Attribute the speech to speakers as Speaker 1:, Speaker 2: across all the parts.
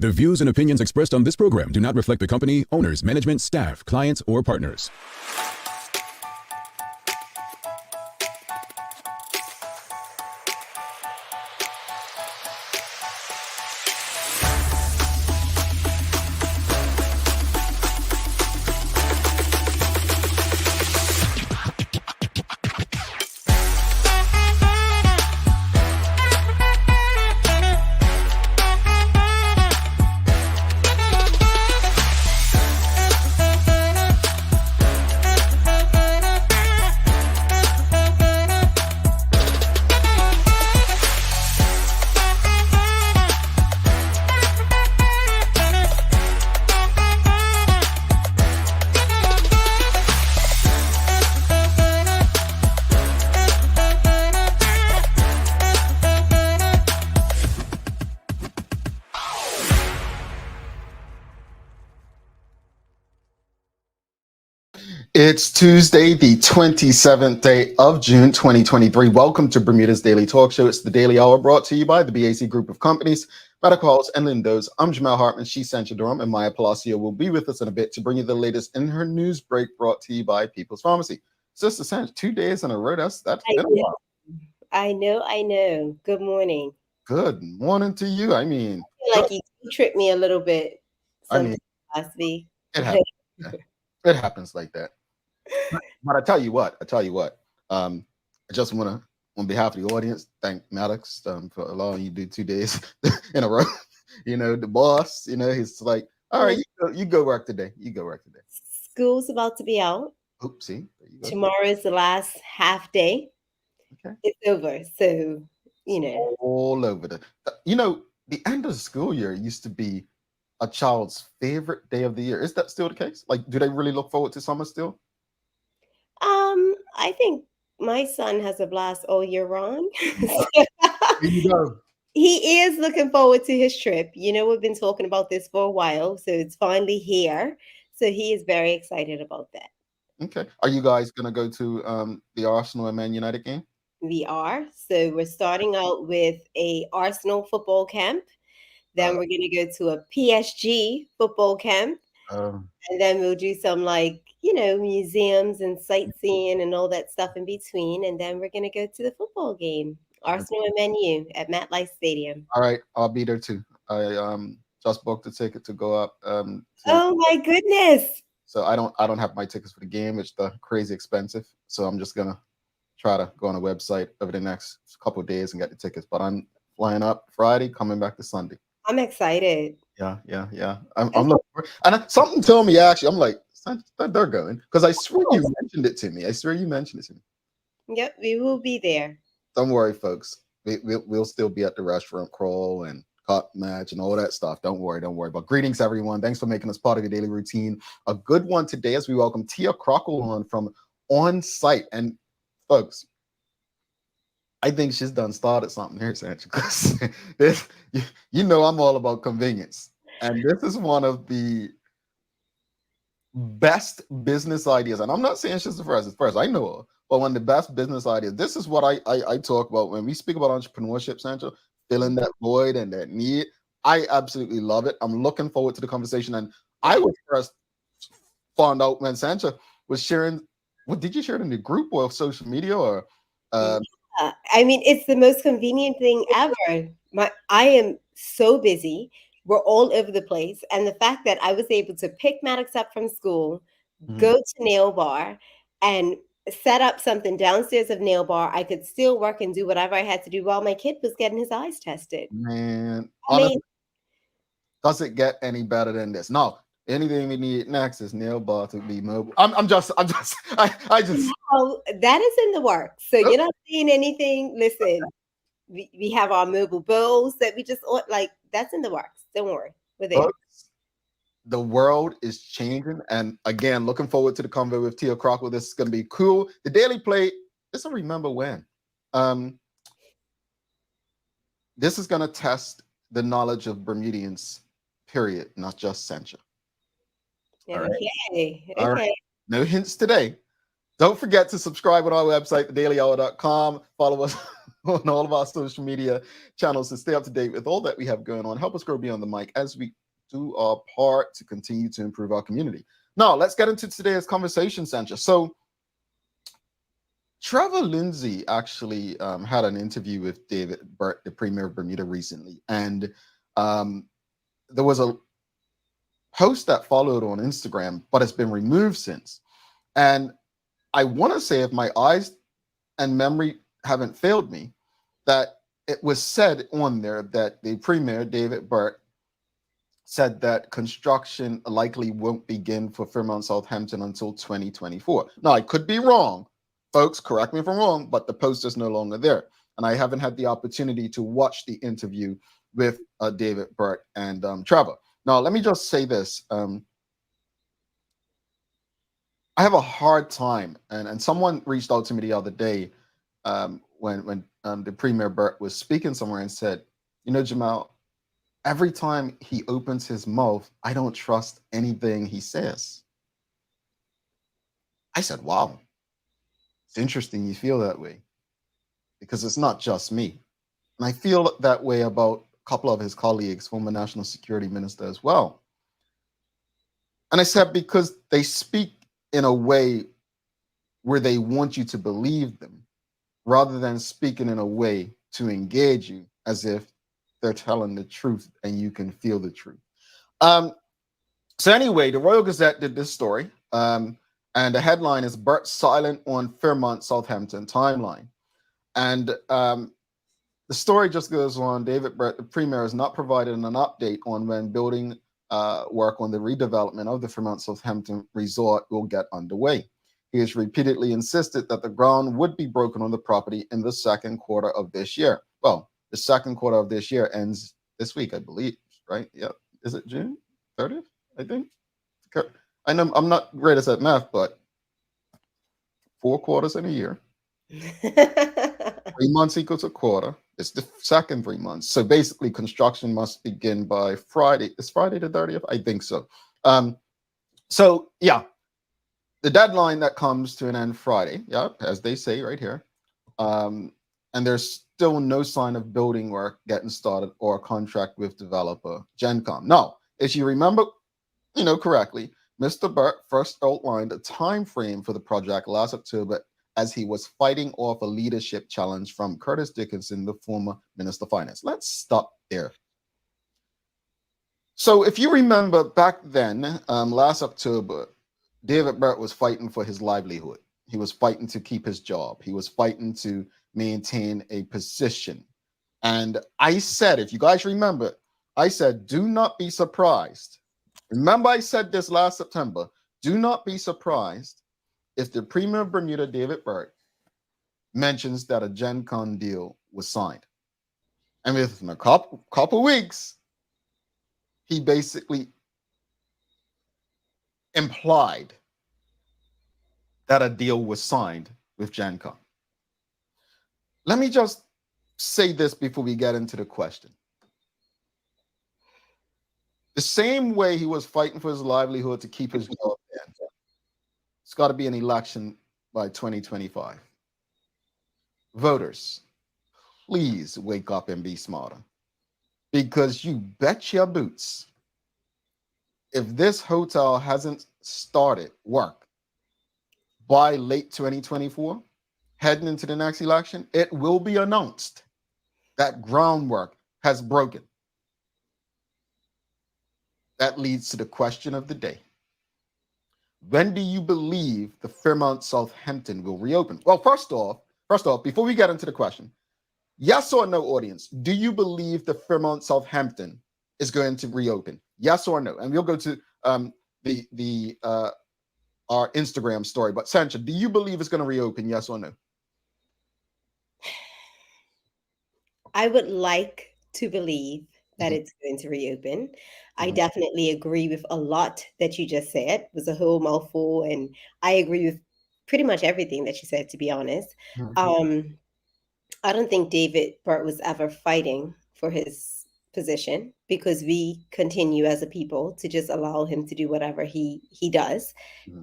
Speaker 1: The views and opinions expressed on this program do not reflect the company, owners, management, staff, clients, or partners.
Speaker 2: It's Tuesday, the 27th day of June, 2023. Welcome to Bermuda's Daily Talk Show. It's the Daily Hour brought to you by the BAC Group of Companies, Medical Halls and Lindos. I'm Jamal Hartman, she's Sancha Durham, and Maya Palacio will be with us in a bit to bring you the latest in her news break brought to you by People's Pharmacy. Sister Sancha, 2 days in a row, that's been a while.
Speaker 3: I know. Good morning.
Speaker 2: Good morning to you. I mean,
Speaker 3: I feel like you tricked me a little bit last week.
Speaker 2: It happens. It happens like that. But I tell you what, I just want to, on behalf of the audience, thank Maddox for allowing you to do 2 days in a row. You know, the boss, you know, he's like, all right, you go work today.
Speaker 3: School's about to be out.
Speaker 2: Oopsie.
Speaker 3: Tomorrow is the last half day.
Speaker 2: Okay.
Speaker 3: It's over. So, you know.
Speaker 2: All over the end of the school year used to be a child's favorite day of the year. Is that still the case? Like, do they really look forward to summer still?
Speaker 3: I think my son has a blast all year round.
Speaker 2: There you go.
Speaker 3: He is looking forward to his trip. You know, we've been talking about this for a while, so it's finally here. So he is very excited about that.
Speaker 2: Okay. Are you guys going to go to the Arsenal and Man United game?
Speaker 3: We are. So we're starting out with a Arsenal football camp. Then we're going to go to a PSG football camp. And then we'll do some museums and sightseeing and all that stuff in between. And then we're going to go to the football game, Arsenal and Man U at MetLife Stadium.
Speaker 2: All right. I'll be there too. I just booked the ticket to go up.
Speaker 3: Oh my goodness.
Speaker 2: So I don't have my tickets for the game, which is crazy expensive. So I'm just going to try to go on a website over the next couple of days and get the tickets. But I'm flying up Friday, coming back to Sunday.
Speaker 3: I'm excited.
Speaker 2: Yeah. I'm looking for, and something told me actually, I'm like, they're going, because I swear you mentioned it to me.
Speaker 3: Yep, we will be there.
Speaker 2: Don't worry, folks. We'll still be at the restaurant crawl and cup match and all that stuff. Don't worry. But greetings, everyone. Thanks for making us part of your daily routine. A good one today as we welcome Tia Crockwell on from On Site. And folks, I think she's done started something here, Sancha, because you know I'm all about convenience. And this is one of the best business ideas. And I'm not saying she's the first, I know her, but one of the best business ideas. This is what I talk about when we speak about entrepreneurship, Sancha, filling that void and that need. I absolutely love it. I'm looking forward to the conversation. And I was first found out when Sancha was sharing. What did you share it in the group or social media or?
Speaker 3: I mean, it's the most convenient thing ever. I am so busy. We're all over the place. And the fact that I was able to pick Maddox up from school, go to Nail Bar, and set up something downstairs of Nail Bar, I could still work and do whatever I had to do while my kid was getting his eyes tested.
Speaker 2: Man, honestly, does it get any better than this? No. Anything we need next is Nail Bar to be mobile. I just.
Speaker 3: No, that is in the works. So you're not seeing anything. Listen, we have our mobile bills that we just that's in the works. Don't worry, we're there.
Speaker 2: The world is changing, and again, looking forward to the convo with Tia Crockwell. This is going to be cool. The Daily Play. This will remember when. This is going to test the knowledge of Bermudians. Period, not just Sancha.
Speaker 3: Okay.
Speaker 2: All right. No hints today. Don't forget to subscribe on our website, thedailyhour.com. Follow us on all of our social media channels to stay up to date with all that we have going on. Help us grow beyond the mic as we do our part to continue to improve our community. Now, let's get into today's conversation, Sancha. So, Trevor Lindsay actually had an interview with David Burt, the Premier of Bermuda, recently. And there was a post that followed on Instagram, but it's been removed since. And I want to say, if my eyes and memory haven't failed me, that it was said on there that the Premier, David Burt, said that construction likely won't begin for Fairmont Southampton until 2024. Now, I could be wrong. Folks, correct me if I'm wrong, but the post is no longer there. And I haven't had the opportunity to watch the interview with David Burt and Trevor. Now, let me just say this. I have a hard time, and someone reached out to me the other day when the Premier Burt was speaking somewhere and said, you know, Jamal, every time he opens his mouth, I don't trust anything he says. I said, wow, it's interesting you feel that way, because it's not just me. And I feel that way about a couple of his colleagues, former National Security Minister as well. And I said, because they speak in a way where they want you to believe them, rather than speaking in a way to engage you as if they're telling the truth and you can feel the truth. So anyway, the Royal Gazette did this story, and the headline is Burt silent on Fairmont Southampton timeline. And the story just goes on. David Burt, the Premier, has not provided an update on when building work on the redevelopment of the Fairmont Southampton resort will get underway. He has repeatedly insisted that the ground would be broken on the property in the second quarter of this year. Well, the second quarter of this year ends this week, I believe, right? Yeah. Is it June 30th, I think? I know I'm not great at math, but 4 quarters in a year. 3 months equals a quarter. It's the second 3 months. So basically, construction must begin by Friday. Is Friday the 30th? I think so. So, yeah, the deadline that comes to an end Friday, yeah, as they say right here. And there's still no sign of building work getting started or a contract with developer GenCom. Now, if you remember, correctly, Mr. Burt first outlined a time frame for the project last October as he was fighting off a leadership challenge from Curtis Dickinson, the former Minister of Finance. Let's stop there. So if you remember back then, last October, David Burt was fighting for his livelihood. He was fighting to keep his job. He was fighting to maintain a position. And I said, if you guys remember, I said, do not be surprised. Remember, I said this last September, do not be surprised if the Premier of Bermuda, David Burt, mentions that a GenCon deal was signed. And within a couple weeks, he basically implied that a deal was signed with GenCon. Let me just say this before we get into the question. The same way he was fighting for his livelihood to keep his job, it's got to be an election by 2025. Voters, please wake up and be smarter, because you bet your boots, if this hotel hasn't started work by late 2024, heading into the next election, it will be announced that groundwork has broken. That leads to the question of the day. When do you believe the Fairmont Southampton will reopen? Well, first off, before we get into the question, yes or no, audience, do you believe the Fairmont Southampton is going to reopen? Yes or no? And we'll go to our Instagram story. But Sancha, do you believe it's going to reopen? Yes or no?
Speaker 3: I would like to believe that it's going to reopen. I definitely agree with a lot that you just said. It was a whole mouthful, and I agree with pretty much everything that you said, to be honest. I don't think David Burt was ever fighting for his position, because we continue as a people to just allow him to do whatever he does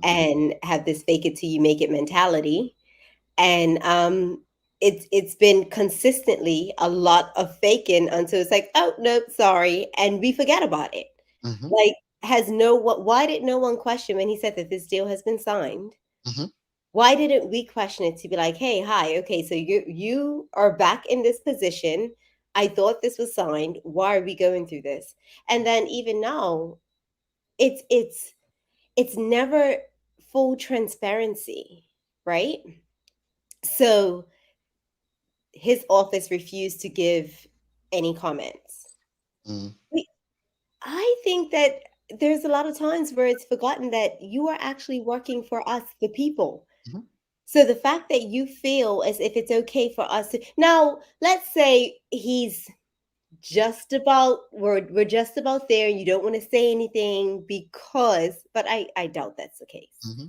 Speaker 3: and have this fake it till you make it mentality. And it's been consistently a lot of faking until it's like, oh no, sorry, and we forget about it.
Speaker 2: Hmm.
Speaker 3: Like, has no what? Why did no one question when he said that this deal has been signed?
Speaker 2: Hmm.
Speaker 3: Why didn't we question it to be like, hey, hi, okay, so you are back in this position. I thought this was signed. Why are we going through this? And then even now, it's never full transparency, right? So his office refused to give any comments.
Speaker 2: Mm.
Speaker 3: We, I think that there's a lot of times where it's forgotten that you are actually working for us, the people.
Speaker 2: Hmm.
Speaker 3: So the fact that you feel as if it's okay for us to now, let's say he's just about we're just about there and you don't want to say anything because, but I doubt that's the case.
Speaker 2: Hmm.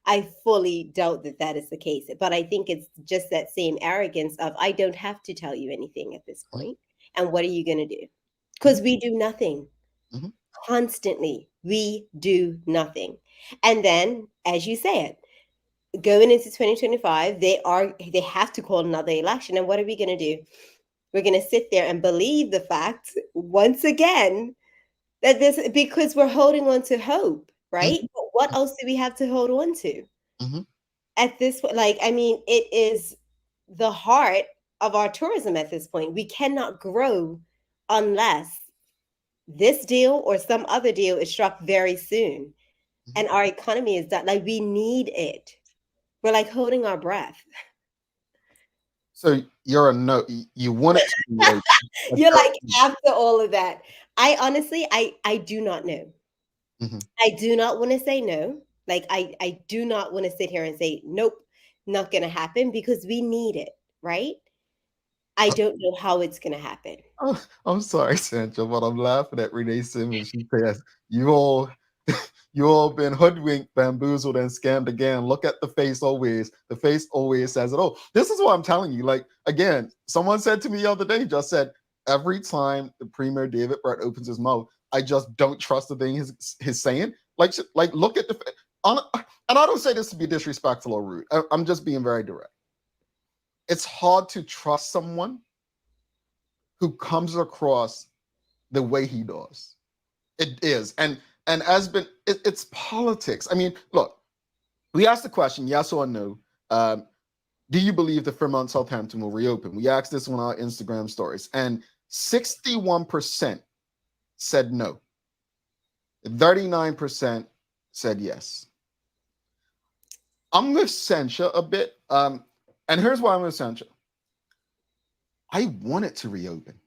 Speaker 3: I fully doubt that that is the case, but I think it's just that same arrogance of I don't have to tell you anything at this point. And what are you going to do?
Speaker 2: Hmm.
Speaker 3: Because we do nothing
Speaker 2: Hmm.
Speaker 3: constantly. We do nothing. And then, as you said, going into 2025, they have to call another election. And what are we going to do? We're going to sit there and believe the fact once again that this because we're holding on to hope, right?
Speaker 2: Hmm.
Speaker 3: But what else do we have to hold on to?
Speaker 2: Hmm.
Speaker 3: At this point, like, I mean, it is the heart of our tourism at this point. We cannot grow unless this deal or some other deal is struck very soon.
Speaker 2: Hmm.
Speaker 3: And our economy is done. Like, we need it. We're like holding our breath.
Speaker 2: So you're a no. You want it to be open, but
Speaker 3: You're
Speaker 2: you're.
Speaker 3: like, after all of that, I honestly, I do not know.
Speaker 2: Mhm.
Speaker 3: I do not want to say no. Like, I do not want to sit here and say, nope, not going to happen because we need it, right? I don't know how it's going to happen.
Speaker 2: Oh, I'm sorry, Sandra, but I'm laughing at Renee Simmons. She says, "You all, you all been hoodwinked, bamboozled, and scammed again. Look at the face always. The face always says it all." This is what I'm telling you. Like again, someone said to me the other day, just said, every time the Premier David Brett opens his mouth, I just don't trust the thing he's saying. Like look at the. On, and I don't say this to be disrespectful or rude. I'm just being very direct. It's hard to trust someone who comes across the way he does. It is, and has been. It's politics. I mean, look, we asked the question, yes or no. Um, do you believe the Fairmont Southampton will reopen? We asked this on our Instagram stories, and 61% said no. 39% said yes. I'm with Sencha a bit, and here's why I'm with Sencha. I want it to reopen.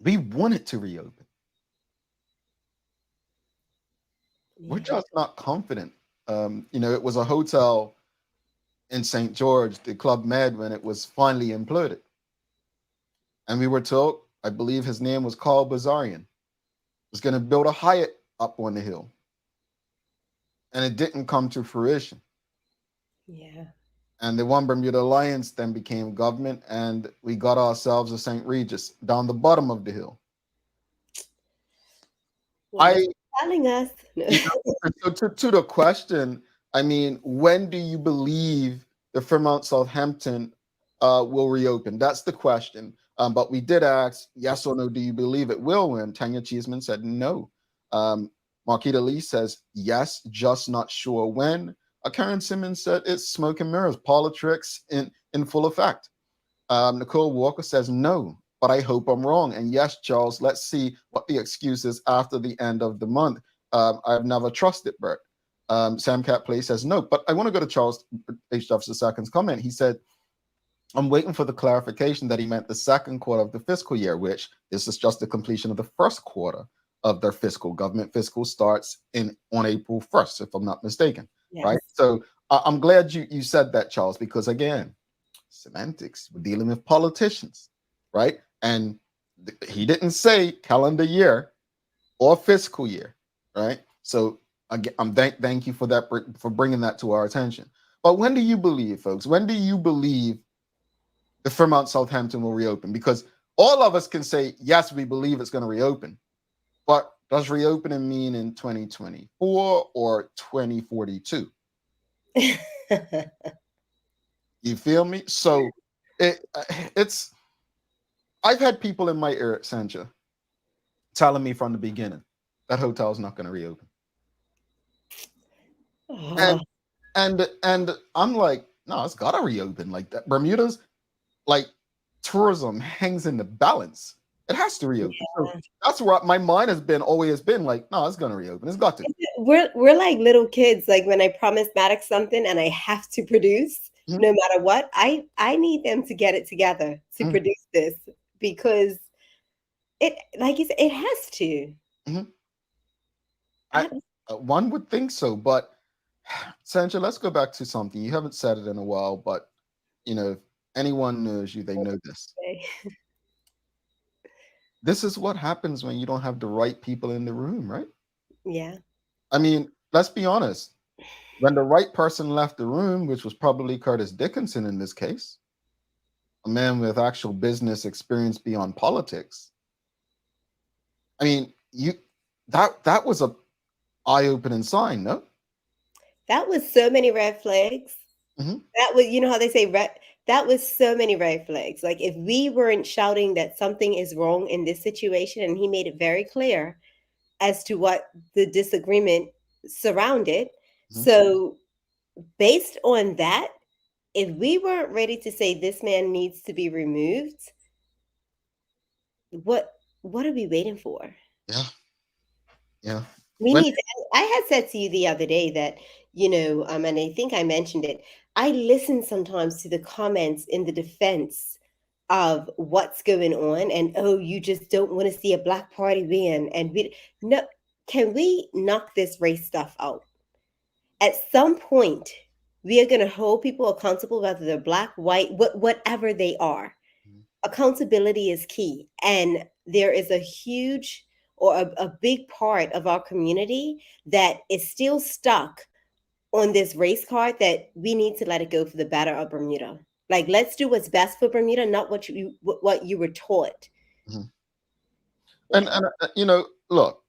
Speaker 2: We want it to reopen. We're
Speaker 3: Yeah.
Speaker 2: just not confident. It was a hotel in St. George, the Club Med, when it was finally imploded. And we were told, I believe his name was Carl Bazarian, was going to build a Hyatt up on the hill. And it didn't come to fruition.
Speaker 3: Yeah.
Speaker 2: And the One Bermuda Alliance then became government, and we got ourselves a St. Regis down the bottom of the hill.
Speaker 3: What are
Speaker 2: I,
Speaker 3: you telling us?
Speaker 2: you know, so to the question, I mean, when do you believe the Fairmont Southampton will reopen? That's the question. But we did ask, yes or no, do you believe it will? And Tanya Cheeseman said no. Marquita Lee says yes, just not sure when. Karen Simmons said it's smoke and mirrors, politics in full effect. Nicole Walker says no, but I hope I'm wrong. And yes, Charles, let's see what the excuse is after the end of the month. I've never trusted Bert. Sam Cat Play says no, but I want to go to Charles H. Jefferson II's comment. He said, I'm waiting for the clarification that he meant the second quarter of the fiscal year, which this is just the completion of the first quarter of their fiscal. Government fiscal starts on April 1st, if I'm not mistaken.
Speaker 3: Yes.
Speaker 2: Right. So I'm glad you said that, Charles, because again, semantics. We're dealing with politicians, right? And he didn't say calendar year or fiscal year, right? So again, thank you for that for bringing that to our attention. But when do you believe, folks? When do you believe the Fairmont Southampton will reopen? Because all of us can say yes, we believe it's going to reopen, but does reopening mean in 2024 or 2042? You feel me? So it's I've had people in my ear, Sandra, telling me from the beginning that hotel's not going to reopen.
Speaker 3: Oh,
Speaker 2: And and I'm like, no, it's gotta reopen. Like that Bermuda's like tourism hangs in the balance. It has to reopen. So
Speaker 3: yeah.
Speaker 2: that's what my mind has been always been like, no, it's gonna reopen. It's got to.
Speaker 3: We're like little kids. Like when I promise Maddox something and I have to produce,
Speaker 2: Mhm,
Speaker 3: no matter what, I need them to get it together to
Speaker 2: mhm,
Speaker 3: produce this because it, like you said, it has to.
Speaker 2: mhm. I
Speaker 3: I-
Speaker 2: one would think so, but Sandra, let's go back to something. You haven't said it in a while, but if anyone knows you, they know this. This is what happens when you don't have the right people in the room, right?
Speaker 3: Yeah.
Speaker 2: I mean, let's be honest. When the right person left the room, which was probably Curtis Dickinson in this case, a man with actual business experience beyond politics. I mean, you that was a eye-opening sign, no?
Speaker 3: That was so many red flags.
Speaker 2: Hmm.
Speaker 3: That was, you know how they say red, that was so many red flags. Like if we weren't shouting that something is wrong in this situation, and he made it very clear as to what the disagreement surrounded.
Speaker 2: Hmm.
Speaker 3: So based on that, if we weren't ready to say this man needs to be removed, what are we waiting for?
Speaker 2: Yeah, yeah.
Speaker 3: We
Speaker 2: When
Speaker 3: need to, I had said to you the other day that, and I think I mentioned it. I listen sometimes to the comments in the defense of what's going on, and oh, you just don't want to see a black party win. And we no, can we knock this race stuff out? At some point, we are going to hold people accountable, whether they're black, white, whatever they are. Accountability is key. And there is a huge or a big part of our community that is still stuck on this race card that we need to let it go for the better of Bermuda. Like, let's do what's best for Bermuda, not what you were taught.
Speaker 2: Mhm.
Speaker 3: Yeah.
Speaker 2: and look,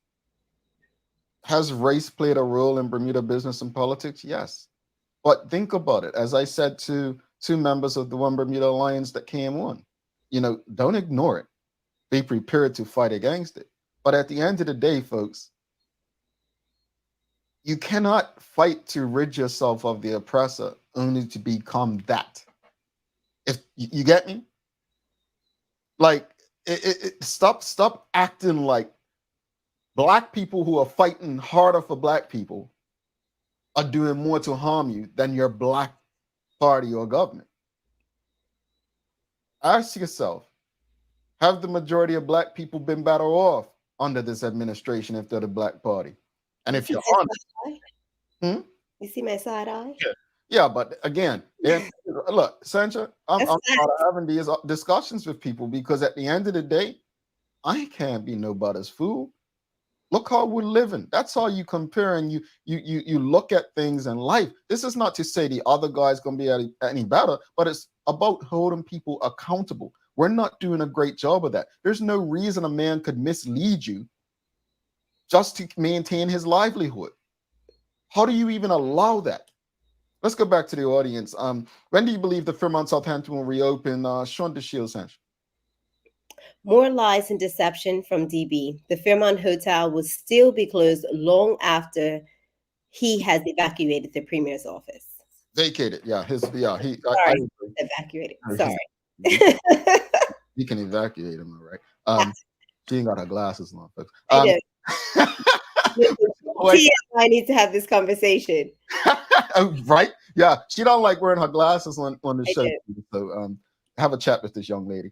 Speaker 2: has race played a role in Bermuda business and politics? Yes. But think about it. As I said to two members of the One Bermuda Alliance that came on, don't ignore it. Be prepared to fight against it. But at the end of the day, folks, you cannot fight to rid yourself of the oppressor only to become that. If you get me, like stop acting like black people who are fighting harder for black people are doing more to harm you than your black party or government. Ask yourself, have the majority of black people been better off under this administration if they're the black party? And
Speaker 3: You
Speaker 2: if
Speaker 3: see
Speaker 2: you're
Speaker 3: my
Speaker 2: honest,
Speaker 3: side eye?
Speaker 2: hmm?
Speaker 3: You see my side eye?
Speaker 2: Yeah, yeah, but again, look, Sandra,
Speaker 3: That's
Speaker 2: I'm
Speaker 3: fact.
Speaker 2: tired of having these discussions with people because at the end of the day, I can't be nobody's fool. Look how we're living. That's how you compare and you look at things in life. This is not to say the other guy's gonna be any better, but it's about holding people accountable. We're not doing a great job of that. There's no reason a man could mislead you just to maintain his livelihood. How do you even allow that? Let's go back to the audience. When do you believe the Fairmont Southampton will reopen? Sean DeShields.
Speaker 3: More lies and deception from DB. The Fairmont Hotel will still be closed long after he has evacuated the premier's office.
Speaker 2: Vacated. Yeah, I
Speaker 3: Sorry,
Speaker 2: agree.
Speaker 3: evacuated.
Speaker 2: His-
Speaker 3: Sorry.
Speaker 2: you can evacuate him, all right. She ain't got her glasses on, folks.
Speaker 3: I know.
Speaker 2: Wait,
Speaker 3: Tia and I need to have this conversation.
Speaker 2: oh, right? Yeah, she don't like wearing her glasses on the
Speaker 3: I
Speaker 2: show.
Speaker 3: do.
Speaker 2: So have a chat with this young lady.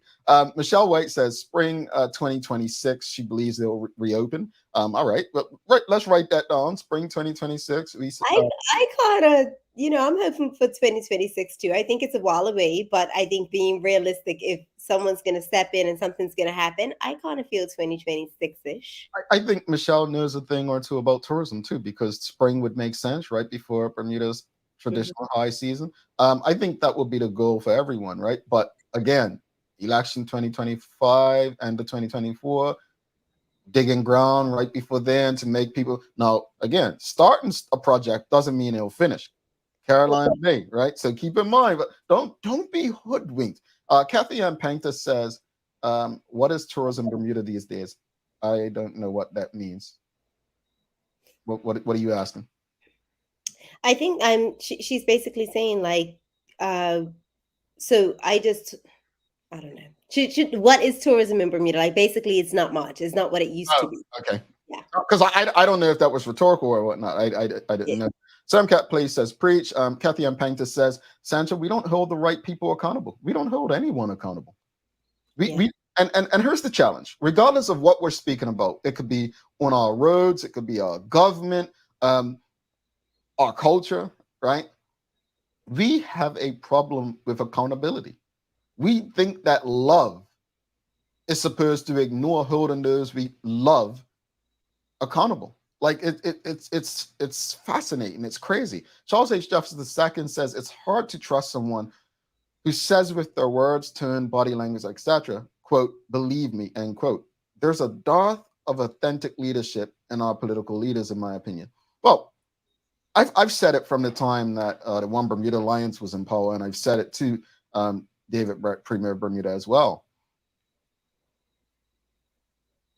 Speaker 2: Michelle White says spring 2026. She believes they'll reopen. All right, well, let's write that down. Spring 2026.
Speaker 3: I kind of, I'm hoping for 2026 too. I think it's a while away, but I think being realistic, if someone's going to step in and something's going to happen, I kind of feel 2026-ish.
Speaker 2: I think Michelle knows a thing or two about tourism too, because spring would make sense right before Bermuda's traditional high season. I think that would be the goal for everyone, right? But again, election 2025 and the 2024, digging ground right before then to make people. Now, again, starting a project doesn't mean it'll finish. Caroline Bay, right? So keep in mind, but don't be hoodwinked. Kathy Ann Pankta says, what is tourism Bermuda these days? I don't know what that means. What are you asking?
Speaker 3: I think she's basically saying like, so I don't know. What is tourism in Bermuda? Like basically it's not much. It's not what it used to
Speaker 2: Oh,
Speaker 3: be.
Speaker 2: okay.
Speaker 3: Yeah.
Speaker 2: Because I don't know if that was rhetorical or whatnot. I didn't know. Sam Cat Place says, preach. Kathy M. Pankta says, Sancho, we don't hold the right people accountable. We don't hold anyone accountable. We and here's the challenge. Regardless of what we're speaking about, it could be on our roads, it could be our government, our culture, right? We have a problem with accountability. We think that love is supposed to ignore holding those we love accountable. Like it's fascinating. It's crazy. Charles H. Jefferson II says it's hard to trust someone who says with their words, tone, body language, etc., quote, believe me, end quote. There's a dearth of authentic leadership in our political leaders, in my opinion. Well, I've said it from the time that the One Bermuda Alliance was in power, and I've said it to David Brett, Premier of Bermuda, as well.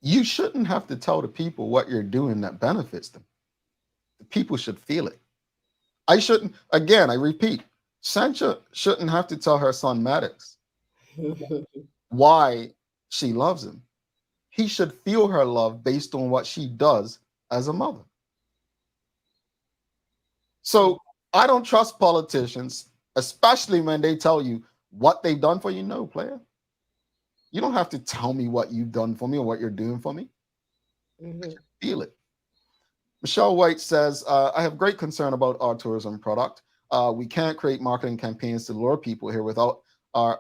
Speaker 2: You shouldn't have to tell the people what you're doing that benefits them. The people should feel it. I shouldn't, again, I repeat, Sancha shouldn't have to tell her son Maddox why she loves him. He should feel her love based on what she does as a mother. So I don't trust politicians, especially when they tell you what they've done for you. No, player. You don't have to tell me what you've done for me or what you're doing for me. I should feel it. Michelle White says, I have great concern about our tourism product. We can't create marketing campaigns to lure people here without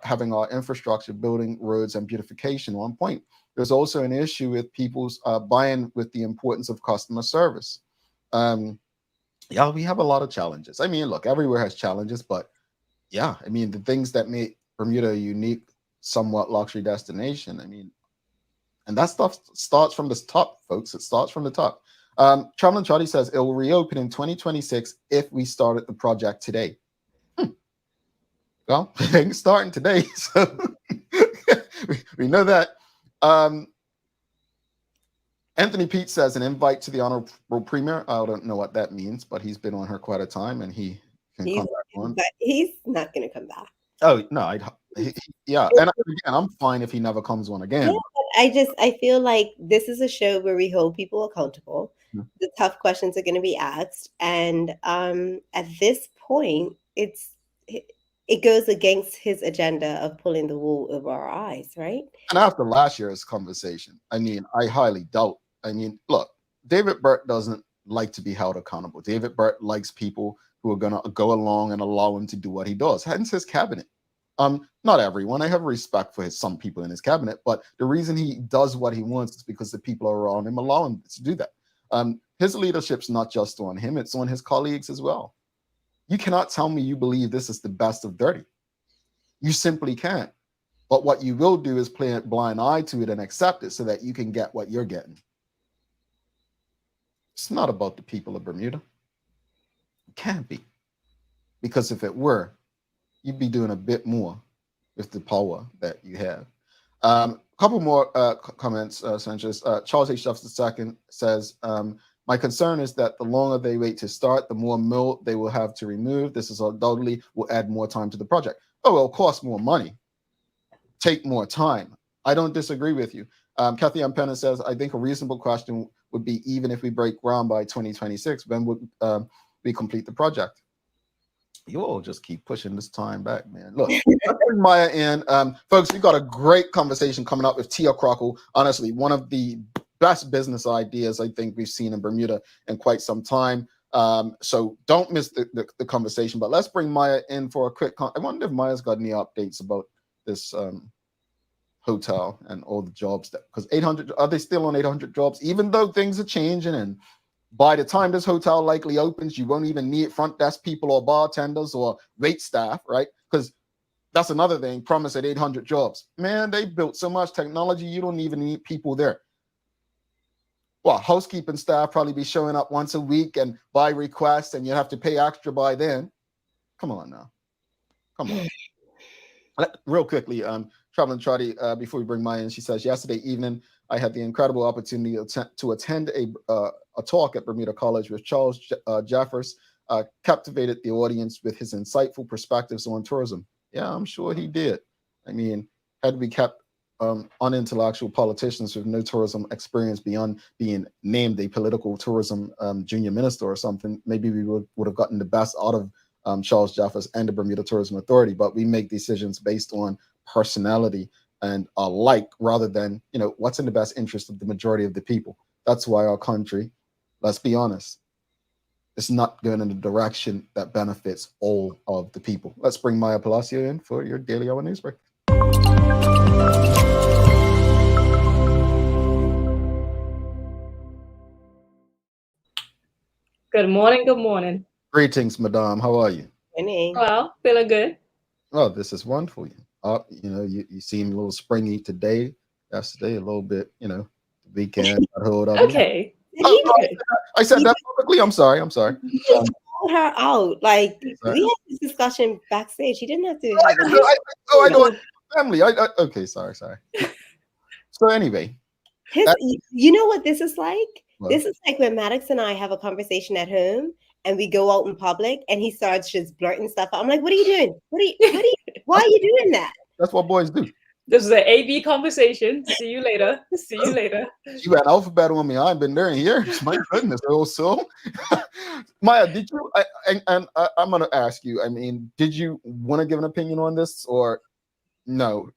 Speaker 2: having our infrastructure, building roads and beautification on point. There's also an issue with people's buying with the importance of customer service. Yeah, we have a lot of challenges. I mean, look, everywhere has challenges, but yeah, I mean, the things that make Bermuda a unique, somewhat luxury destination, I mean, and that stuff starts from the top, folks. It starts from the top. Traveling Charlie says it will reopen in 2026 if we started the project today. Well, things starting today, so we know that. Anthony Pete says an invite to the Honorable Premier. I don't know what that means, but he's been on her quite a time, and he can come back on.
Speaker 3: But he's not going to come back.
Speaker 2: Oh no, yeah, and again, I'm fine if he never comes on again.
Speaker 3: Yeah, I feel like this is a show where we hold people accountable.
Speaker 2: Mhm.
Speaker 3: The tough questions are going to be asked, and at this point, it goes against his agenda of pulling the wool over our eyes, right?
Speaker 2: And after last year's conversation, I mean, I highly doubt. I mean, look, David Burt doesn't like to be held accountable. David Burt likes people who are going to go along and allow him to do what he does. Hence his cabinet. Not everyone. I have respect for some people in his cabinet, but the reason he does what he wants is because the people around him allow him to do that. His leadership's not just on him, it's on his colleagues as well. You cannot tell me you believe this is the best of 30. You simply can't. But what you will do is play a blind eye to it and accept it so that you can get what you're getting. It's not about the people of Bermuda. It can't be. Because if it were, you'd be doing a bit more with the power that you have. A couple more comments, Sanchez. Charles H. Jefferson II says, my concern is that the longer they wait to start, the more mold they will have to remove. This is undoubtedly will add more time to the project. Oh, it'll cost more money, take more time. I don't disagree with you. Kathy M. Penna says, I think a reasonable question would be, even if we break ground by 2026, when would we complete the project? You all just keep pushing this time back, man. Look, let's bring Maya in. Folks, we got a great conversation coming up with Tia Crockwell. Honestly, one of the best business ideas I think we've seen in Bermuda in quite some time. So don't miss the conversation. But let's bring Maya in for a quick I wonder if Maya's got any updates about this hotel and all the jobs that, because 800, are they still on 800 jobs, even though things are changing? And by the time this hotel likely opens, you won't even need front desk people or bartenders or wait staff, right? Because that's another thing, promise at 800 jobs. Man, they built so much technology, you don't even need people there. Well, housekeeping staff probably be showing up once a week and by request, and you have to pay extra by then. Come on now. Come on. Real quickly, Traveling Trotty, before we bring Maya in, she says, yesterday evening, I had the incredible opportunity to attend a talk at Bermuda College with Charles Jeffers, captivated the audience with his insightful perspectives on tourism. Yeah, I'm sure he did. I mean, had we kept unintellectual politicians with no tourism experience beyond being named a political tourism junior minister or something, maybe we would have gotten the best out of Charles Jeffers and the Bermuda Tourism Authority. But we make decisions based on personality and like, rather than, what's in the best interest of the majority of the people. That's why our country, let's be honest, is not going in the direction that benefits all of the people. Let's bring Maya Palacio in for your Daily Hour news break.
Speaker 4: Good morning. Good morning.
Speaker 2: Greetings, Madame. How are you?
Speaker 3: Morning.
Speaker 4: Well, feeling good.
Speaker 2: Oh, this is wonderful. You seem a little springy today. Yesterday, a little bit, the weekend got hold of you.
Speaker 4: Okay.
Speaker 2: I said that publicly. I'm sorry.
Speaker 3: You just called her out. Like, we had this discussion backstage. You didn't have to have
Speaker 2: I know. Family. Okay, sorry. So anyway.
Speaker 3: You know what this is like?
Speaker 2: What?
Speaker 3: This is like when Maddox and I have a conversation at home and we go out in public and he starts just blurting stuff out. I'm like, what are you doing? Why are you doing that?
Speaker 2: That's what boys do.
Speaker 4: This is an AB conversation. See you later.
Speaker 2: You got alphabet on me. I ain't been there in years. My goodness, old soul. Maya, did you? I'm going to ask you. I mean, did you want to give an opinion on this or no?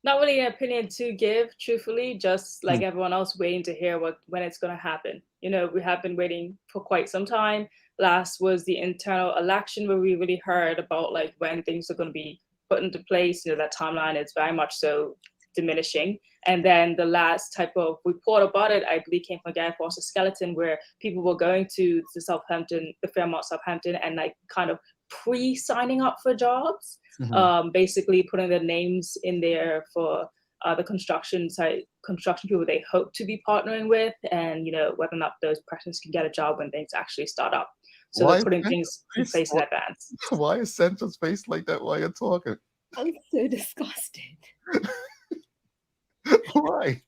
Speaker 4: Not really an opinion to give, truthfully, just like everyone else waiting to hear when it's going to happen. We have been waiting for quite some time. Last was the internal election where we really heard about like when things are going to be put into place. That timeline is very much so diminishing. And then the last type of report about it, I believe, came from Gary Foster Skeleton, where people were going to the Fairmont Southampton, and like kind of pre-signing up for jobs. Basically putting their names in there for the construction people they hope to be partnering with, and whether or not those persons can get a job when things actually start up. So they're putting things in place in advance.
Speaker 2: Why is Sandra's face like that while you're talking?
Speaker 3: I'm so disgusted.
Speaker 2: Why?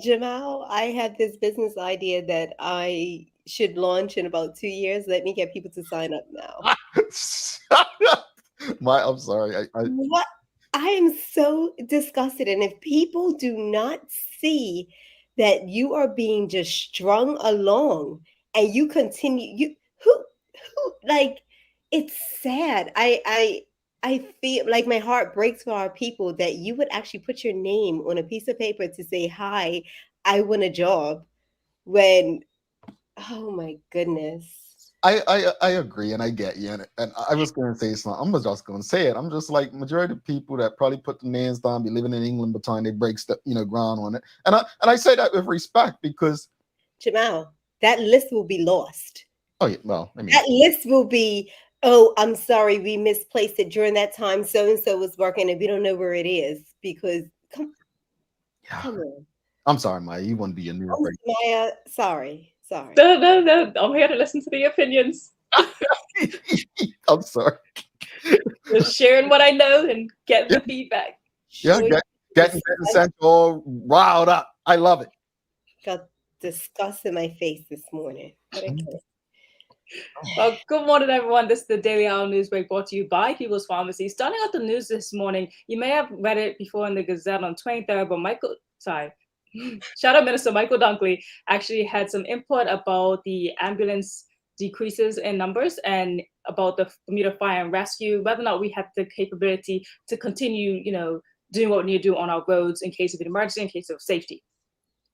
Speaker 3: Jamal, I had this business idea that I should launch in about 2 years. Let me get people to sign up now.
Speaker 2: Shut up. I'm sorry.
Speaker 3: What? I am so disgusted. And if people do not see that you are being just strung along and you continue, who like, it's sad. I feel like my heart breaks for our people that you would actually put your name on a piece of paper to say, hi, I want a job, when, oh my goodness.
Speaker 2: I agree, and I get you. And I was going to say something. I'm just going to say it. I'm just like majority of people that probably put the names down, be living in England by the time they break ground on it. And I say that with respect because
Speaker 3: Jamal, that list will be lost.
Speaker 2: Oh yeah, well, I mean
Speaker 3: that list will be. Oh, I'm sorry, we misplaced it during that time. So and so was working, and we don't know where it is because come on.
Speaker 2: I'm sorry, Maya. You want to be a new
Speaker 3: Maya, sorry.
Speaker 4: No. I'm here to listen to the opinions.
Speaker 2: I'm sorry.
Speaker 4: Just sharing what I know and getting the feedback.
Speaker 2: Yeah, getting sent all riled up. I love it.
Speaker 3: Got disgust in my face this morning.
Speaker 4: Well, good morning, everyone. This is the Daily Hour News Break brought to you by People's Pharmacy. Starting out the news this morning, you may have read it before in the Gazette on 23rd, but Shadow Minister Michael Dunkley actually had some input about the ambulance decreases in numbers and about the Bermuda Fire and Rescue, whether or not we have the capability to continue, doing what we need to do on our roads in case of an emergency, in case of safety.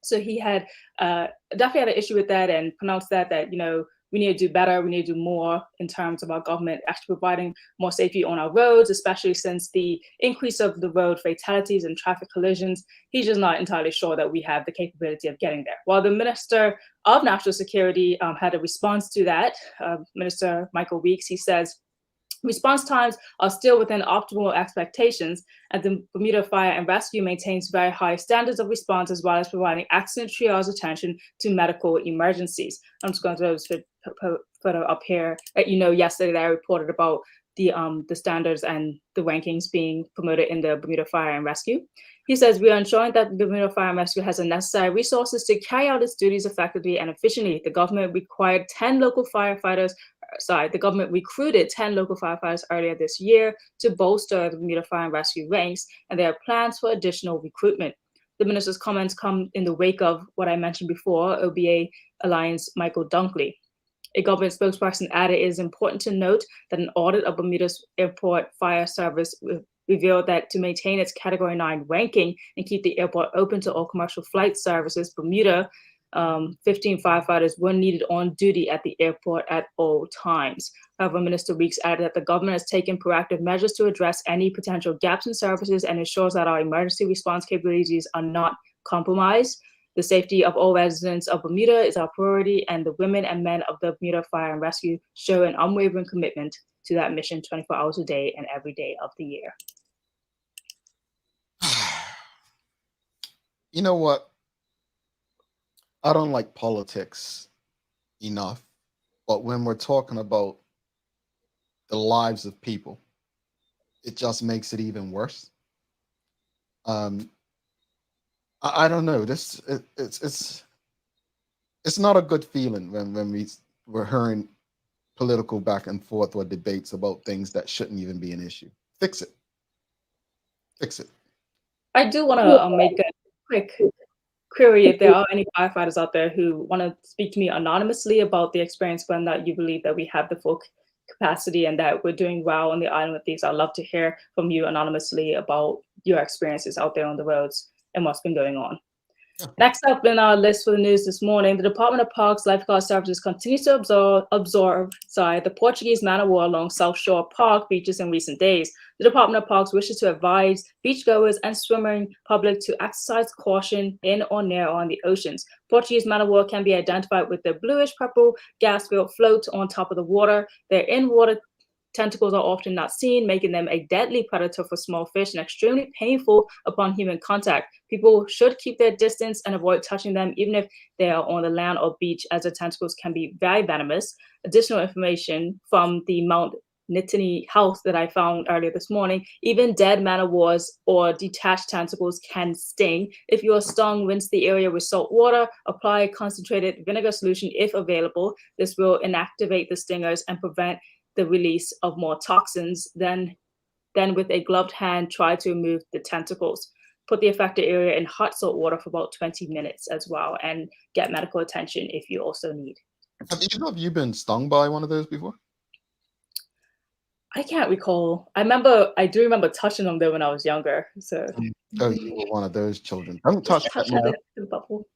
Speaker 4: So he had definitely had an issue with that and pronounced that we need to do better. We need to do more in terms of our government actually providing more safety on our roads, especially since the increase of the road fatalities and traffic collisions. He's just not entirely sure that we have the capability of getting there. While the Minister of National Security had a response to that, Minister Michael Weeks, he says, Response times are still within optimal expectations, and the Bermuda Fire and Rescue maintains very high standards of response as well as providing accident triage attention to medical emergencies. I'm just going to throw this photo up here. Yesterday I reported about the standards and the rankings being promoted in the Bermuda Fire and Rescue. He says, we are ensuring that the Bermuda Fire and Rescue has the necessary resources to carry out its duties effectively and efficiently. The government recruited 10 local firefighters earlier this year to bolster the Bermuda Fire and Rescue ranks, and there are plans for additional recruitment. The minister's comments come in the wake of what I mentioned before, OBA Alliance Michael Dunkley. A government spokesperson added it is important to note that an audit of Bermuda's airport fire service revealed that to maintain its Category 9 ranking and keep the airport open to all commercial flight services, Bermuda 15 firefighters were needed on duty at the airport at all times. However, Minister Weeks added that the government has taken proactive measures to address any potential gaps in services and ensures that our emergency response capabilities are not compromised. The safety of all residents of Bermuda is our priority, and the women and men of the Bermuda Fire and Rescue show an unwavering commitment to that mission 24 hours a day and every day of the year.
Speaker 2: You know what? I don't like politics enough, but when we're talking about the lives of people, it just makes it even worse. I don't know. It's not a good feeling when we're hearing political back and forth or debates about things that shouldn't even be an issue. Fix it. Fix it.
Speaker 4: I do want to make a quick query if there are any firefighters out there who want to speak to me anonymously about the experience, when that you believe that we have the full capacity and that we're doing well on the island with these. I'd love to hear from you anonymously about your experiences out there on the roads and what's been going on. Next up in our list for the news this morning, the Department of Parks Lifeguard Services continues to observe the Portuguese man of war along South Shore Park beaches in recent days. The Department of Parks wishes to advise beachgoers and swimming public to exercise caution in or near or on the oceans. Portuguese man of war can be identified with their bluish-purple gas-filled float on top of the water. Their in-water tentacles are often not seen, making them a deadly predator for small fish and extremely painful upon human contact. People should keep their distance and avoid touching them, even if they are on the land or beach, as the tentacles can be very venomous. Additional information from the Mount Nittany Health that I found earlier this morning: even dead man of wars or detached tentacles can sting. If you are stung, rinse the area with salt water, apply concentrated vinegar solution if available. This will inactivate the stingers and prevent the release of more toxins. Then with a gloved hand, try to remove the tentacles. Put the affected area in hot salt water for about 20 minutes as well, and get medical attention if you also need.
Speaker 2: Have you been stung by one of those before?
Speaker 4: I can't recall. I do remember touching them though when I was younger. So
Speaker 2: Oh, you were one of those children. Don't touch that now.
Speaker 4: The bubble.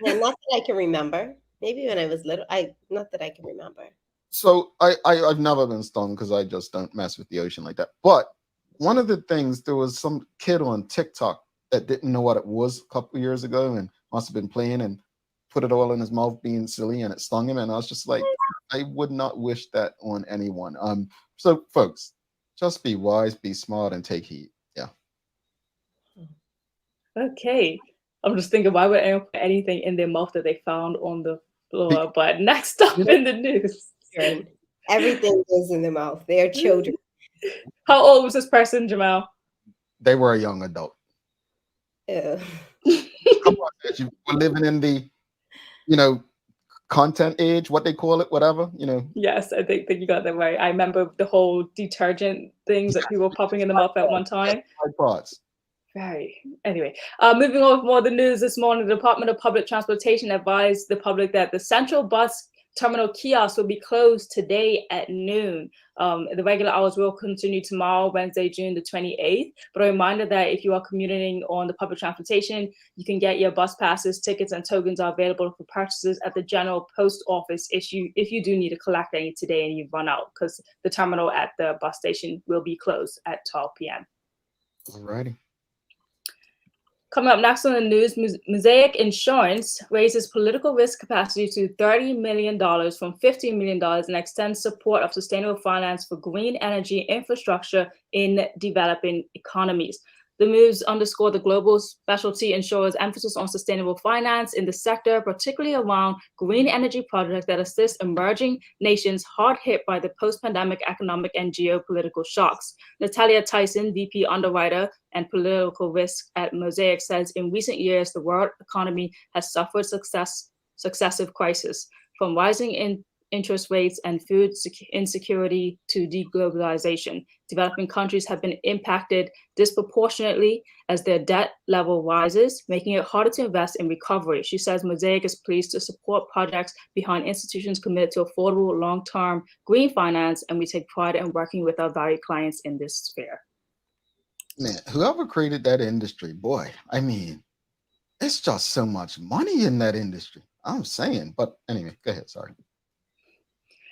Speaker 3: Yeah, not that I can remember. Maybe when I was little. Not that I can remember.
Speaker 2: So I've never been stung because I just don't mess with the ocean like that. But one of the things, there was some kid on TikTok that didn't know what it was a couple of years ago and must have been playing and put it all in his mouth being silly, and it stung him. And I was just like, I would not wish that on anyone. So folks, just be wise, be smart, and take heed. Yeah.
Speaker 4: Okay. I'm just thinking, why would anyone put anything in their mouth that they found on the floor? But next up in the news.
Speaker 3: Everything goes in the mouth. They are children.
Speaker 4: How old was this person, Jamal?
Speaker 2: They were a young adult.
Speaker 3: Come
Speaker 2: on, you were living in the, content age, what they call it, whatever,
Speaker 4: Yes, I think you got that right. I remember the whole detergent things that people were popping in the mouth at one time. Right. Anyway, moving on with more of the news this morning, the Department of Public Transportation advised the public that the Central Bus Terminal kiosk will be closed today at noon. The regular hours will continue tomorrow, Wednesday, June the 28th. But a reminder that if you are commuting on the public transportation, you can get your bus passes, tickets, and tokens are available for purchases at the General Post Office if you do need to collect any today and you run out, because the terminal at the bus station will be closed at 12 p.m.
Speaker 2: Alrighty.
Speaker 4: Coming up next on the news, Mosaic Insurance raises political risk capacity to $30 million from $15 million and extends support of sustainable finance for green energy infrastructure in developing economies. The moves underscore the global specialty insurer's emphasis on sustainable finance in the sector, particularly around green energy projects that assist emerging nations hard hit by the post-pandemic economic and geopolitical shocks. Natalia Tyson, VP Underwriter and Political Risk at Mosaic, says in recent years, the world economy has suffered successive crises, from rising interest rates and food insecurity to deglobalization. Developing countries have been impacted disproportionately as their debt level rises, making it harder to invest in recovery. She says Mosaic is pleased to support projects behind institutions committed to affordable long-term green finance, and we take pride in working with our valued clients in this sphere.
Speaker 2: Man, whoever created that industry, boy, I mean, it's just so much money in that industry. I'm saying, but anyway, go ahead, sorry.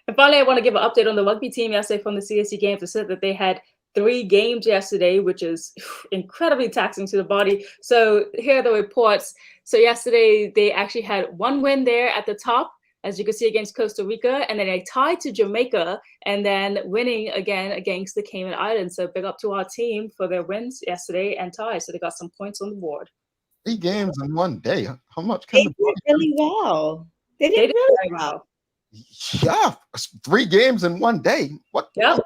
Speaker 4: And finally, I want to give an update on the rugby team yesterday from the CSC Games. They said that they had 3 games yesterday, which is incredibly taxing to the body. So here are the reports. So yesterday, they actually had 1 win there at the top, as you can see, against Costa Rica, and then they tied to Jamaica, and then winning again against the Cayman Islands. So big up to our team for their wins yesterday and ties. So they got some points on the board.
Speaker 2: 3 games in 1 day. How much
Speaker 3: They
Speaker 2: can
Speaker 3: did really well. They did really
Speaker 4: very well.
Speaker 2: Yeah, 3 games in 1 day. What?
Speaker 4: Yeah.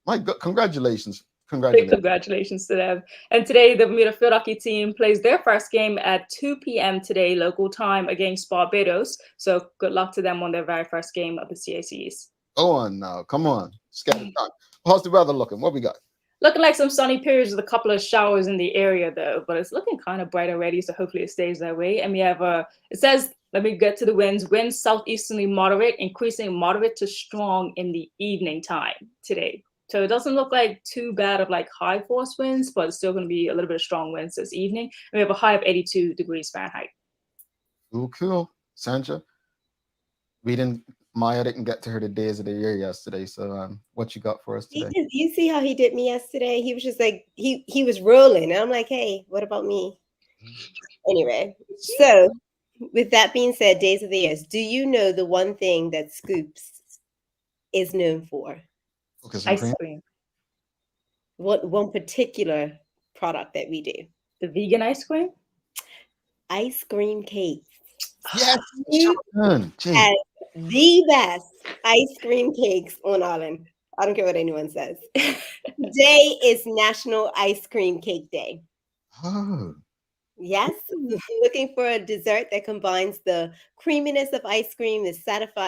Speaker 2: My God, congratulations.
Speaker 4: Big congratulations to them. And today, the Bermuda field hockey team plays their first game at 2 p.m. today, local time, against Barbados. So good luck to them on their very first game of the CACs.
Speaker 2: Go on now. Come on. Scatter time. How's the weather looking? What we got?
Speaker 4: Looking like some sunny periods with a couple of showers in the area, though. But it's looking kind of bright already, so hopefully it stays that way. And we have, it says, let me get to the winds. Winds southeasterly moderate, increasing moderate to strong in the evening time today. So it doesn't look like too bad of like high force winds, but it's still going to be a little bit of strong winds this evening. And we have a high of 82 degrees Fahrenheit.
Speaker 2: Cool. Sandra, Maya didn't get to her the days of the year yesterday. So what you got for us today?
Speaker 3: You see how he did me yesterday? He was just like, he was rolling. And I'm like, hey, what about me? Anyway, so with that being said, days of the years, do you know the one thing that Scoops is known for?
Speaker 4: Ice cream.
Speaker 3: What one particular product that we do?
Speaker 4: The vegan ice cream?
Speaker 3: Ice cream cakes.
Speaker 2: Yes,
Speaker 3: and the best ice cream cakes on Island. I don't care what anyone says. Today is National Ice Cream Cake Day.
Speaker 2: Oh.
Speaker 3: Yes, looking for a dessert that combines the creaminess of ice cream, the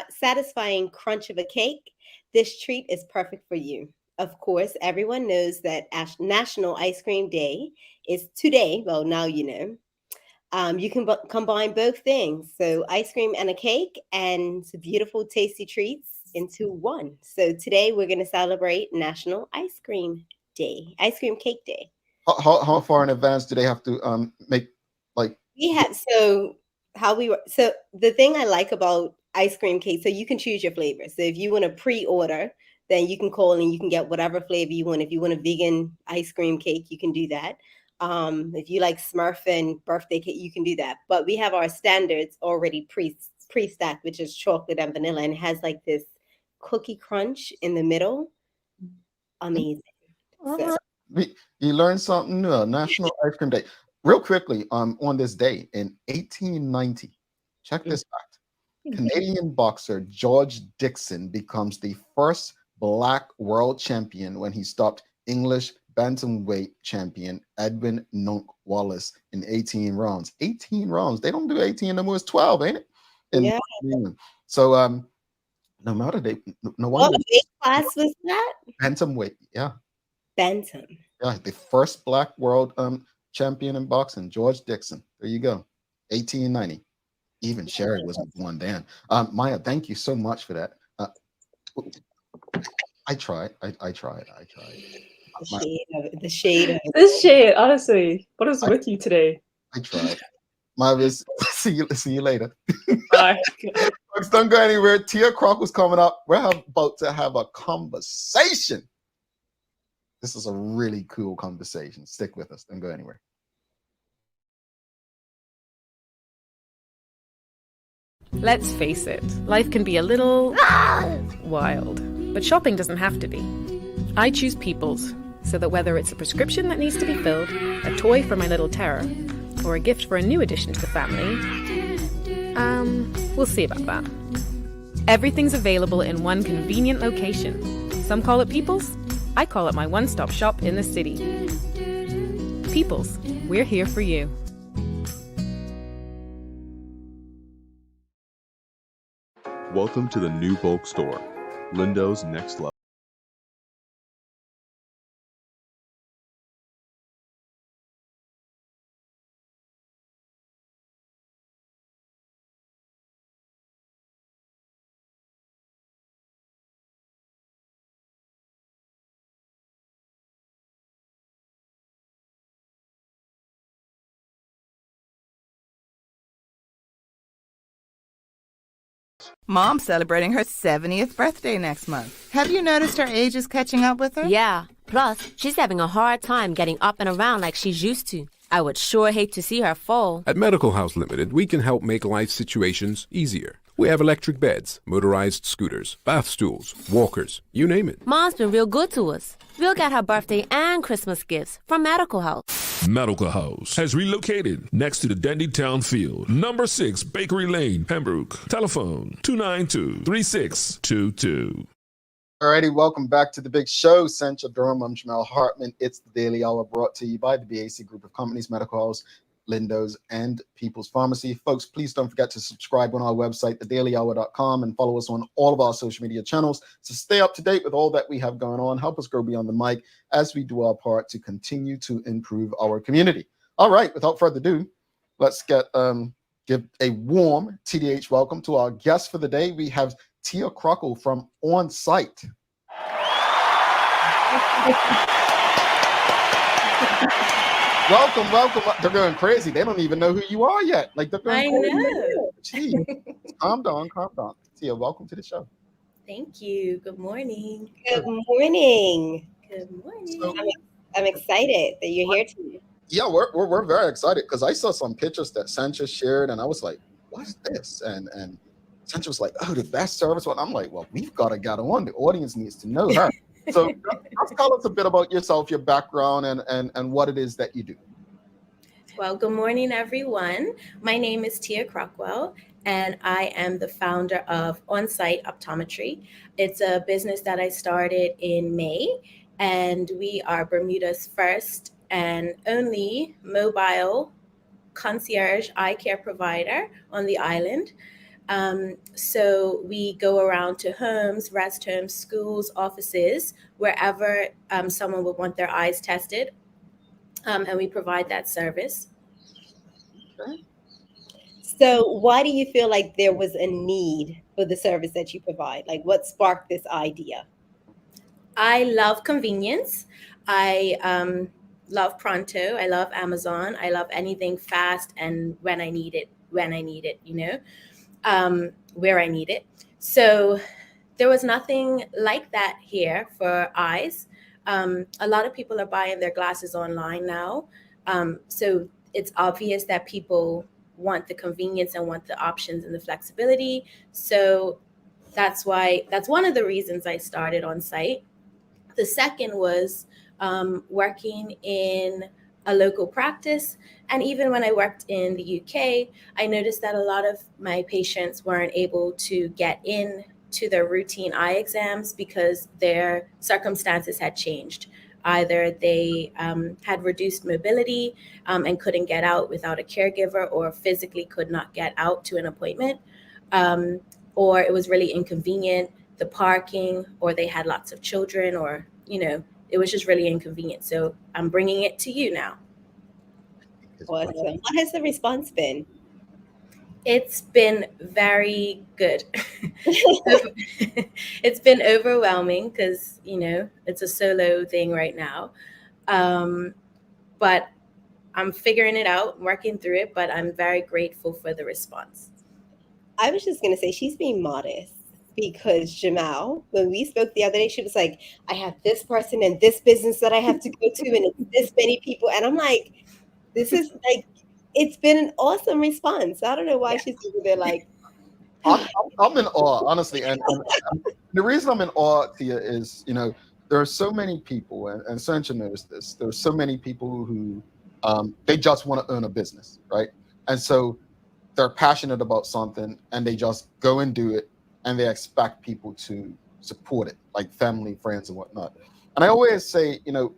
Speaker 3: satisfying crunch of a cake. This treat is perfect for you. Of course, everyone knows that National Ice Cream Day is today. Well, now you know. You can combine both things. So ice cream and a cake and beautiful, tasty treats into one. So today we're going to celebrate National Ice Cream Day, Ice Cream Cake Day.
Speaker 2: How far in advance do they have to make like?
Speaker 3: We have, so the thing I like about ice cream cake, so you can choose your flavor. So if you want to pre-order, then you can call and you can get whatever flavor you want. If you want a vegan ice cream cake, you can do that. If you like Smurf and birthday cake, you can do that. But we have our standards already pre-stacked, which is chocolate and vanilla, and it has like this cookie crunch in the middle. Amazing. So.
Speaker 2: You learn something new. National Ice Cream Day. Real quickly, on this day in 1890, check this fact. Canadian boxer George Dixon becomes the first Black world champion when he stopped English bantamweight champion Edwin Nunk Wallace in 18 rounds. 18 rounds. They don't do 18 no more. It's 12, ain't it?
Speaker 3: Yeah.
Speaker 2: So no matter no
Speaker 3: wonder. What weight class was that?
Speaker 2: Bantamweight. Yeah.
Speaker 3: Bantam.
Speaker 2: Yeah, the first Black world champion in boxing, George Dixon. There you go. 1890. Even Sherry wasn't born then. Maya, thank you so much for that. I tried.
Speaker 3: The shade.
Speaker 4: This shade, honestly. What is with you today?
Speaker 2: I tried. Maya, see you later.
Speaker 4: Bye.
Speaker 2: Folks, don't go anywhere. Tia Crockwell's coming up. We're about to have a conversation. This is a really cool conversation. Stick with us. Don't go anywhere.
Speaker 5: Let's face it, life can be a little wild, but shopping doesn't have to be. I choose People's, so that whether it's a prescription that needs to be filled, a toy for my little terror, or a gift for a new addition to the family, we'll see about that. Everything's available in one convenient location. Some call it People's. I call it my one-stop shop in the city. People's, we're here for you.
Speaker 6: Welcome to the new bulk store, Lindo's Next Level.
Speaker 7: Mom's celebrating her 70th birthday next month. Have you noticed her age is catching up with her?
Speaker 8: Yeah. Plus, she's having a hard time getting up and around like she's used to. I would sure hate to see her fall.
Speaker 9: At Medical House Limited, we can help make life situations easier. We have electric beds, motorized scooters, bath stools, walkers, you name it.
Speaker 8: Mom's been real good to us. We'll get her birthday and Christmas gifts from Medical House.
Speaker 10: Medical House has relocated next to the Dendytown Field, number 6 Bakery Lane, Pembroke. Telephone 292-3622.
Speaker 2: Alrighty, welcome back to the big show. Central Durham, I'm Jamel Hartman. It's the Daily Hour brought to you by the BAC Group of Companies, Medical House, Lindo's, and People's Pharmacy. Folks, please don't forget to subscribe on our website, thedailyhour.com, and follow us on all of our social media channels to stay up to date with all that we have going on. Help us grow beyond the mic as we do our part to continue to improve our community. All right, without further ado, let's give a warm TDH welcome to our guest for the day. We have Tia Crockwell from On-Site. Welcome. They're going crazy. They don't even know who you are yet. Like, they're going crazy.
Speaker 11: know.
Speaker 2: Gee, calm down. Tia, welcome to the show.
Speaker 11: Thank you. Good morning.
Speaker 3: Good morning.
Speaker 11: Good morning.
Speaker 2: So,
Speaker 3: I'm excited that you're here today.
Speaker 2: yeah, we're very excited because I saw some pictures that Sancha shared, and I was like, "What's this?" And Sancha was like, "Oh, the best service one." I'm like, "Well, we've got to get on. The audience needs to know her." So, just tell us a bit about yourself, your background, and what it is that you do.
Speaker 11: Well, good morning, everyone. My name is Tia Crockwell, and I am the founder of On-Site Optometry. It's a business that I started in May, and we are Bermuda's first and only mobile concierge eye care provider on the island. So we go around to homes, rest homes, schools, offices, wherever someone would want their eyes tested, and we provide that service.
Speaker 2: Okay.
Speaker 3: So why do you feel like there was a need for the service that you provide? Like, what sparked this idea?
Speaker 11: I love convenience. I love Pronto. I love Amazon. I love anything fast and when I need it, where I need it. So there was nothing like that here for eyes. A lot of people are buying their glasses online now. So it's obvious that people want the convenience and want the options and the flexibility. So that's one of the reasons I started On-Site. The second was working in a local practice. And even when I worked in the UK, I noticed that a lot of my patients weren't able to get in to their routine eye exams because their circumstances had changed. Either they had reduced mobility and couldn't get out without a caregiver, or physically could not get out to an appointment, or it was really inconvenient, the parking, or they had lots of children, or, it was just really inconvenient. So I'm bringing it to you now.
Speaker 3: Awesome. What has the response been?
Speaker 11: It's been very good. It's been overwhelming because, it's a solo thing right now. But I'm figuring it out, working through it, but I'm very grateful for the response.
Speaker 3: I was just going to say she's being modest because Jamal, when we spoke the other day, she was like, I have this person and this business that I have to go to, and it's this many people. And I'm like, this is like, it's been an awesome response. I don't know why she's over there like,
Speaker 2: I'm in awe, honestly. And the reason I'm in awe, Tia, is, there are so many people, and Sancha knows this, there are so many people who they just want to earn a business, right? And so they're passionate about something and they just go and do it, and they expect people to support it, like family, friends, and whatnot. And I always say, you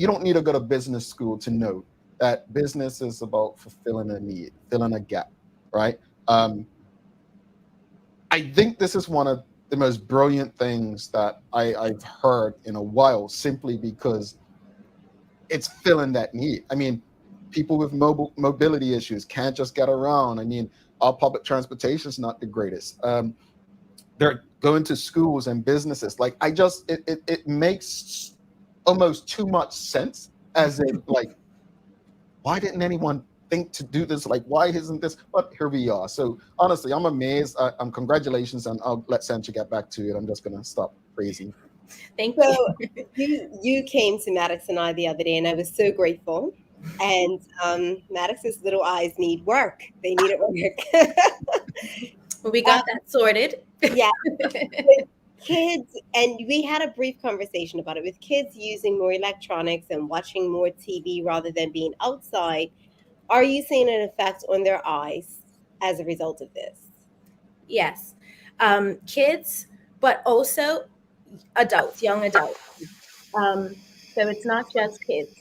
Speaker 2: don't need to go to business school to know that business is about fulfilling a need, filling a gap, right? I think this is one of the most brilliant things that I've heard in a while, simply because it's filling that need. I mean, people with mobility issues can't just get around. I mean, our public transportation is not the greatest. They're going to schools and businesses. Like, it makes almost too much sense, as in, like, why didn't anyone think to do this? Like, why isn't this? But here we are. So honestly, I'm amazed. Congratulations, and I'll let Sancha get back to it. I'm just gonna stop praising.
Speaker 11: Thank
Speaker 3: you. You came to Maddox and I the other day, and I was so grateful. And Maddox's little eyes need work. They need it work.
Speaker 11: Well, we got that sorted.
Speaker 3: Yeah. Kids, and we had a brief conversation about it, with kids using more electronics and watching more TV rather than being outside. Are you seeing an effect on their eyes as a result of this?
Speaker 11: Yes. Kids, but also adults, young adults. So it's not just kids.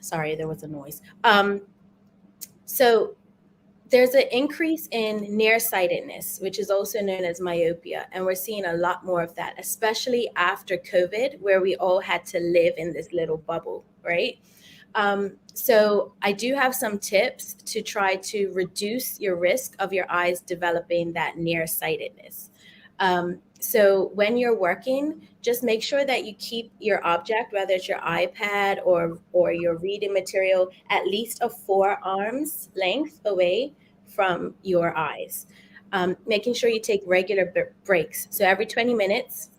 Speaker 11: Sorry, there was a noise. So there's an increase in nearsightedness, which is also known as myopia. And we're seeing a lot more of that, especially after COVID, where we all had to live in this little bubble, right? So I do have some tips to try to reduce your risk of your eyes developing that nearsightedness. So when you're working, just make sure that you keep your object, whether it's your iPad or your reading material, at least a 4 arms length away from your eyes. Making sure you take regular breaks. So every 20 minutes,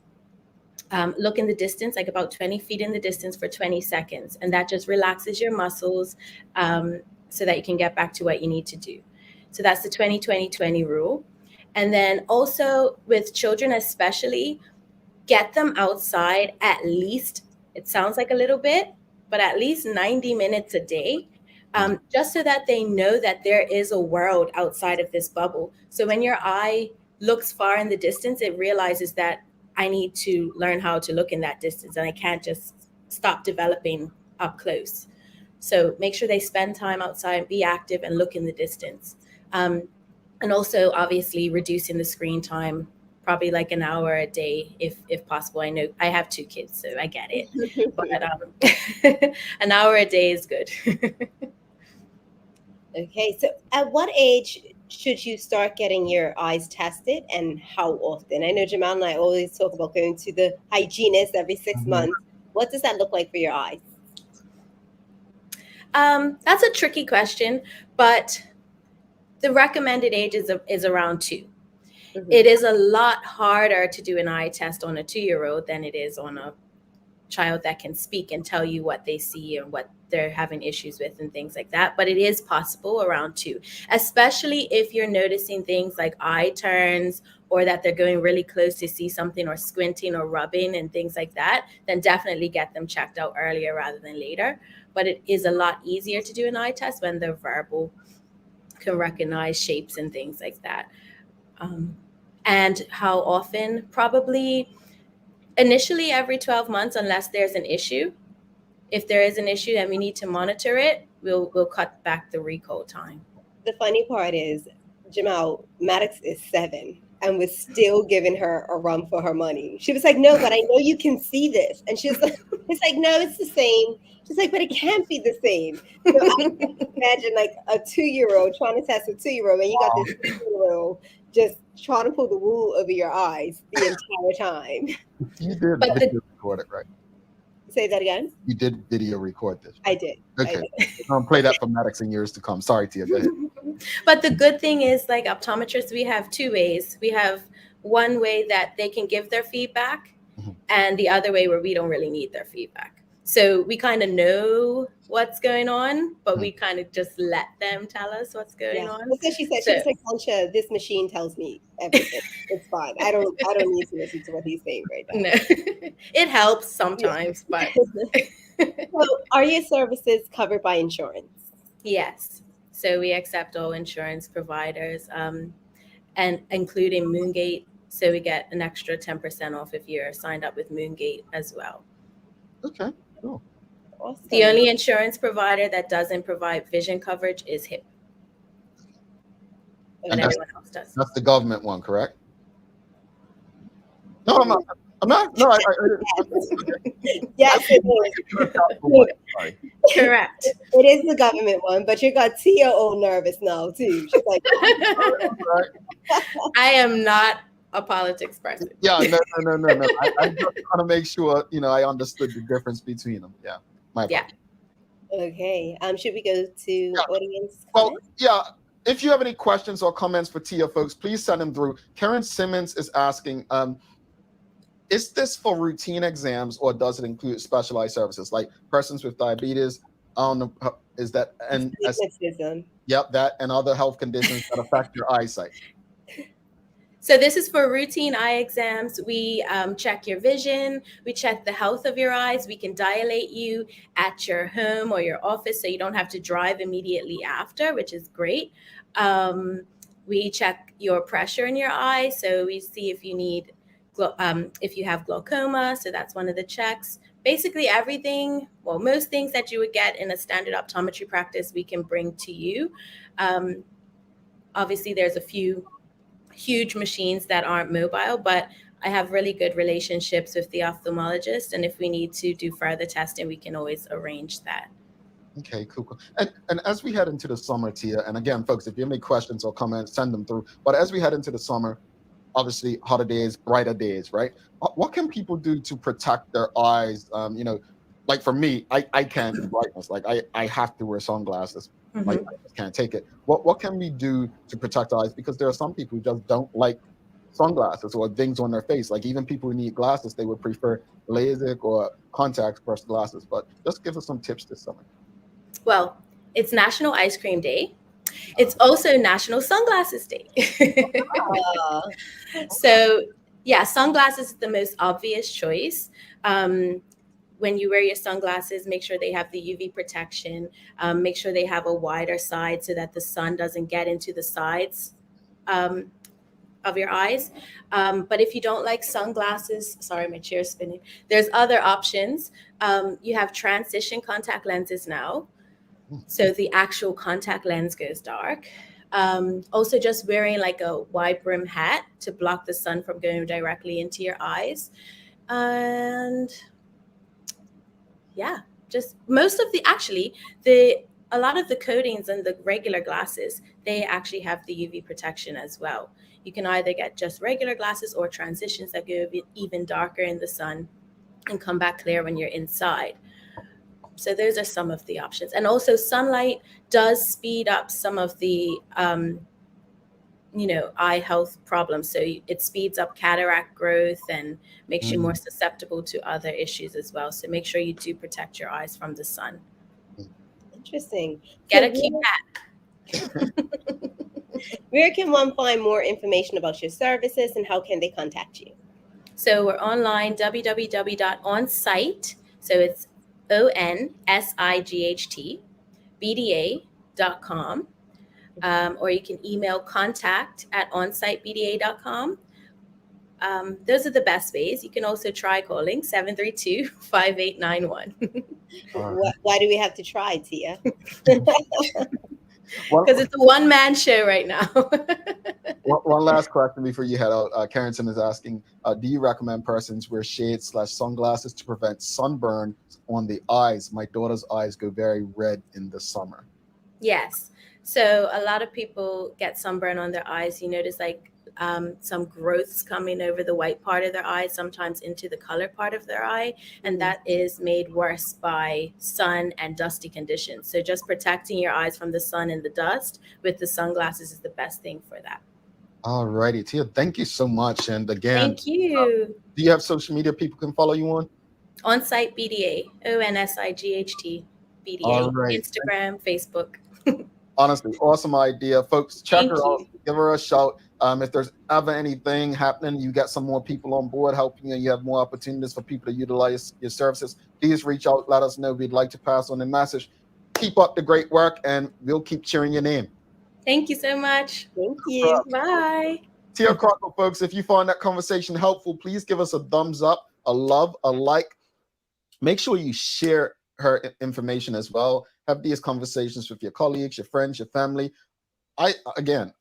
Speaker 11: look in the distance, like about 20 feet in the distance for 20 seconds. And that just relaxes your muscles so that you can get back to what you need to do. So that's the 20-20-20 rule. And then also with children especially, get them outside at least, it sounds like a little bit, but at least 90 minutes a day, just so that they know that there is a world outside of this bubble. So when your eye looks far in the distance, it realizes that I need to learn how to look in that distance, and I can't just stop developing up close. So make sure they spend time outside, be active, and look in the distance. And also, obviously, reducing the screen time, probably like an hour a day, if possible. I know I have 2 kids, so I get it. But an hour a day is good.
Speaker 3: Okay, so at what age should you start getting your eyes tested, and how often? I know Jamal and I always talk about going to the hygienist every 6 months. What does that look like for your eyes?
Speaker 11: That's a tricky question, but the recommended age is around 2. It is a lot harder to do an eye test on a 2-year-old than it is on a child that can speak and tell you what they see and what they're having issues with and things like that. But it is possible around 2, especially if you're noticing things like eye turns, or that they're going really close to see something, or squinting or rubbing and things like that. Then definitely get them checked out earlier rather than later. But it is a lot easier to do an eye test when they're verbal, can recognize shapes and things like that. And how often? Probably initially every 12 months, unless there's an issue. If there is an issue and we need to monitor it, we'll cut back the recall time.
Speaker 3: The funny part is, Jamal, Maddox is 7 and was still giving her a run for her money. She was like, no, but I know you can see this. And she's like, it's like, no, it's the same. She's like, but it can't be the same. So I can imagine like a 2-year-old trying to test a 2-year-old, and you got this 2-year-old just trying to pull the wool over your eyes the entire time.
Speaker 2: You did video record it, right?
Speaker 3: Say that again?
Speaker 2: You did video record this.
Speaker 3: I did.
Speaker 2: Okay. I'll play that for Maddox in years to come. Sorry, Tia, go ahead.
Speaker 11: But the good thing is, like optometrists, we have 2 ways. We have one way that they can give their feedback, and the other way where we don't really need their feedback. So we kind of know what's going on, but we kind of just let them tell us what's going on.
Speaker 3: That's what she said. She was like, Concha, this machine tells me everything. It's fine. I don't need to listen to what he's saying right now.
Speaker 11: No. It helps sometimes, but
Speaker 3: so are your services covered by insurance?
Speaker 11: Yes. So we accept all insurance providers, and including Moongate. So we get an extra 10% off if you're signed up with Moongate as well.
Speaker 2: Okay, cool.
Speaker 3: Awesome.
Speaker 11: The only insurance provider that doesn't provide vision coverage is HIP. And everyone else does.
Speaker 2: That's the government one, correct? No, I'm not. No,
Speaker 3: yes, it is.
Speaker 11: Correct.
Speaker 3: It is the government one, but you got Tia all nervous now too. She's like,
Speaker 11: I am not a politics person.
Speaker 2: Yeah, no. I just want to make sure I understood the difference between them. Yeah,
Speaker 3: Okay. Should we go to audience?
Speaker 2: Well, if you have any questions or comments for Tia, folks, please send them through. Karen Simmons is asking, is this for routine exams or does it include specialized services like persons with diabetes? Is that and that and other health conditions that affect your eyesight?
Speaker 11: So this is for routine eye exams. We check your vision. We check the health of your eyes. We can dilate you at your home or your office so you don't have to drive immediately after, which is great. We check your pressure in your eye. So we see if you need, if you have glaucoma. So that's one of the checks. Basically everything, well, most things that you would get in a standard optometry practice, we can bring to you. Obviously, there's a few huge machines that aren't mobile, but I have really good relationships with the ophthalmologist. And if we need to do further testing, we can always arrange that.
Speaker 2: Okay, cool. And as we head into the summer, Tia, and again, folks, if you have any questions or comments, send them through. But as we head into the summer, obviously hotter days, brighter days, right? What can people do to protect their eyes? Like for me, I can't do brightness. Like I have to wear sunglasses.
Speaker 11: Mm-hmm.
Speaker 2: Like I just can't take it. What can we do to protect our eyes? Because there are some people who just don't like sunglasses or things on their face. Like even people who need glasses, they would prefer LASIK or contact brush glasses. But just give us some tips this summer.
Speaker 11: Well, it's National Ice Cream Day. It's also National Sunglasses Day. So yeah, sunglasses is the most obvious choice. When you wear your sunglasses, make sure they have the UV protection. Make sure they have a wider side so that the sun doesn't get into the sides of your eyes. But if you don't like sunglasses, sorry, my chair's spinning. There's other options. You have transition contact lenses now. So the actual contact lens goes dark. Also just wearing like a wide brim hat to block the sun from going directly into your eyes. And yeah, just most of a lot of the coatings and the regular glasses, they actually have the UV protection as well. You can either get just regular glasses or transitions that go even darker in the sun and come back clear when you're inside. So those are some of the options. And also sunlight does speed up some of the, eye health problems. So it speeds up cataract growth and makes you more susceptible to other issues as well. So make sure you do protect your eyes from the sun.
Speaker 3: Interesting.
Speaker 11: Get a key pack.
Speaker 3: Where can one find more information about your services and how can they contact you?
Speaker 11: So we're online, www.onsite. So it's ONSIGHT BDA.com. Or you can email contact@onsitebda.com. Those are the best ways. You can also try calling 732-5891.
Speaker 3: Why do we have to try, Tia?
Speaker 11: Because it's a one-man show right now.
Speaker 2: One last question before you head out. Carrington is asking, do you recommend persons wear shades/sunglasses to prevent sunburn on the eyes? My daughter's eyes go very red in the summer.
Speaker 11: Yes. So a lot of people get sunburn on their eyes. You notice like some growths coming over the white part of their eye, sometimes into the color part of their eye. And that is made worse by sun and dusty conditions. So just protecting your eyes from the sun and the dust with the sunglasses is the best thing for that.
Speaker 2: All righty, Tia, thank you so much. And again,
Speaker 11: thank you.
Speaker 2: Do you have social media people can follow you on?
Speaker 11: On-site BDA, ONSIGHT BDA,
Speaker 2: All right.
Speaker 11: Instagram, Facebook.
Speaker 2: Honestly, awesome idea, folks. Check
Speaker 11: Thank
Speaker 2: her out.
Speaker 11: you.
Speaker 2: Give her a shout. If there's ever anything happening, you got some more people on board helping you, and you have more opportunities for people to utilize your services, please reach out. Let us know. We'd like to pass on the message. Keep up the great work, and we'll keep cheering your name.
Speaker 11: Thank you so much.
Speaker 3: Thank you.
Speaker 11: Bye.
Speaker 2: Tia Crockwell, folks, if you find that conversation helpful, please give us a thumbs up, a love, a like. Make sure you share her information as well. Have these conversations with your colleagues, your friends, your family. Again,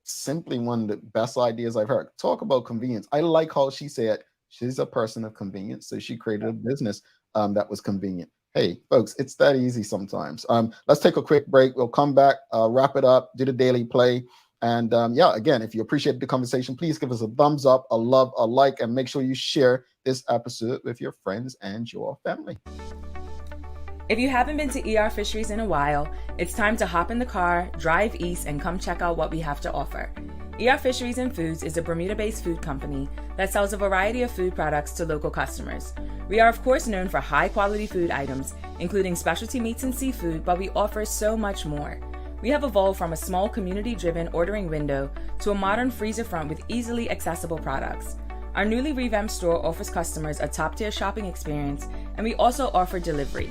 Speaker 2: simply one of the best ideas I've heard. Talk about convenience. I like how she said she's a person of convenience, so she created a business that was convenient. Hey, folks, it's that easy sometimes. Let's take a quick break. We'll come back, wrap it up, do the daily play. And yeah, again, if you appreciate the conversation, please give us a thumbs up, a love, a like, and make sure you share this episode with your friends and your family.
Speaker 12: If you haven't been to ER Fisheries in a while, it's time to hop in the car, drive east, and come check out what we have to offer. ER Fisheries and Foods is a Bermuda-based food company that sells a variety of food products to local customers. We are, of course, known for high-quality food items, including specialty meats and seafood, but we offer so much more. We have evolved from a small community-driven ordering window to a modern freezer front with easily accessible products. Our newly revamped store offers customers a top-tier shopping experience, and we also offer delivery.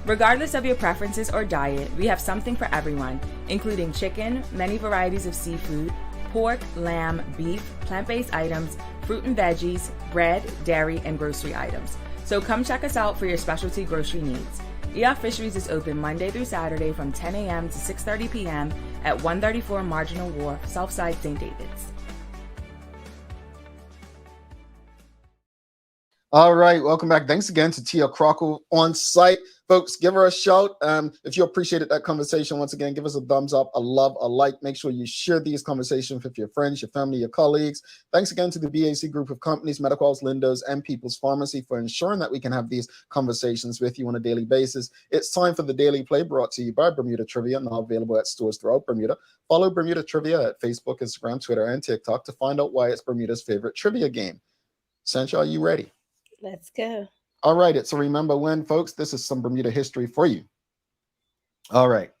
Speaker 12: Regardless of your preferences or diet, we have something for everyone, including chicken, many varieties of seafood, pork, lamb, beef, plant-based items, fruit and veggies, bread, dairy, and grocery items. So come check us out for your specialty grocery needs. ER Fisheries is open Monday through Saturday from 10 a.m. to 6:30 p.m. at 134 Marginal Wharf, Southside St. David's.
Speaker 2: All right, welcome back. Thanks again to Tia Crockwell on site. Folks, give her a shout. If you appreciated that conversation, once again, give us a thumbs up, a love, a like. Make sure you share these conversations with your friends, your family, your colleagues. Thanks again to the BAC group of companies, Medicals, Lindos, and People's Pharmacy for ensuring that we can have these conversations with you on a daily basis. It's time for the Daily Play, brought to you by Bermuda Trivia, now available at stores throughout Bermuda. Follow Bermuda Trivia at Facebook, Instagram, Twitter, and TikTok to find out why it's Bermuda's favorite trivia game. Sancha, are you ready?
Speaker 3: Let's go.
Speaker 2: All right, it's a remember when, folks. This is some Bermuda history for you. All right.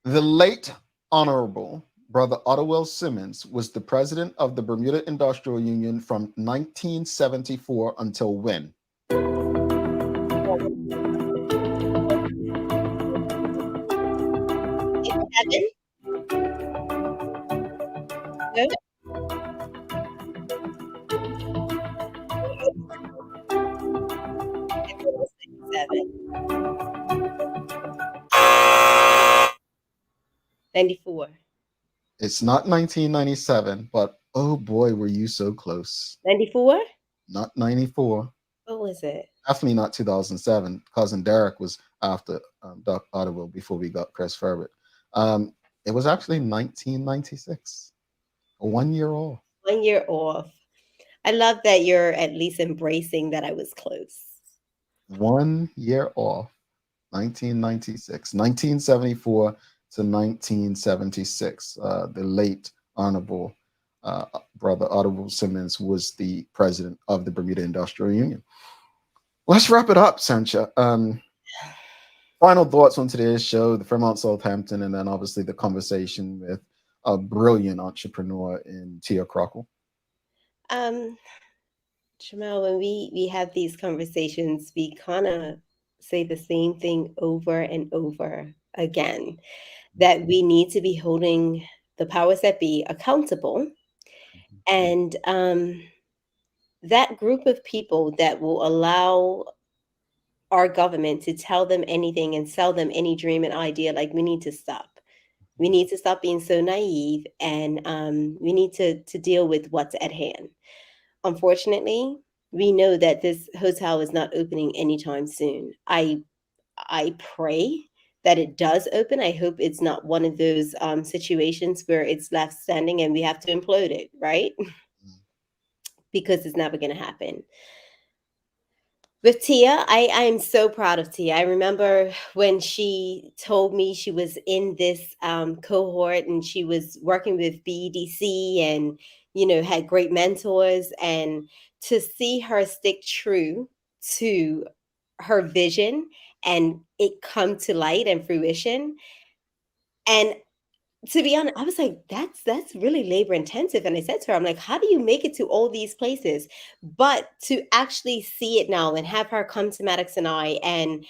Speaker 2: The late Honorable Brother Ottawell Simmons was the president of the Bermuda Industrial Union from 1974 until when?
Speaker 3: Good. Seven. 94.
Speaker 2: It's not 1997, but oh boy, were you so close.
Speaker 3: 94?
Speaker 2: Not 94.
Speaker 3: What was it?
Speaker 2: Definitely not 2007. Cousin Derek was after Doc Ottawell before we got Chris Ferbert. It was actually 1996. 1 year off.
Speaker 3: 1 year off. I love that you're at least embracing that I was close.
Speaker 2: 1 year off. 1996. 1974 to 1976. The late Honorable Brother Ottawell Simmons was the president of the Bermuda Industrial Union. Let's wrap it up, Sancha. Final thoughts on today's show, the Fairmont Southampton, and then obviously the conversation with a brilliant entrepreneur in Tia Crockwell.
Speaker 3: Jamal, when we have these conversations, we kind of say the same thing over and over again, that we need to be holding the powers that be accountable. And that group of people that will allow our government to tell them anything and sell them any dream and idea, like, we need to stop. We need to stop being so naive, and we need to deal with what's at hand. Unfortunately, we know that this hotel is not opening anytime soon. I pray that it does open. I hope it's not one of those situations where it's left standing and we have to implode it, right? Because it's never going to happen. With Tia, I am so proud of Tia. I remember when she told me she was in this cohort and she was working with BEDC and, you know, had great mentors. And to see her stick true to her vision and it come to light and fruition. And to be honest, I was like, that's really labor intensive. And I said to her, I'm like, how do you make it to all these places? But to actually see it now and have her come to Maddox and I, and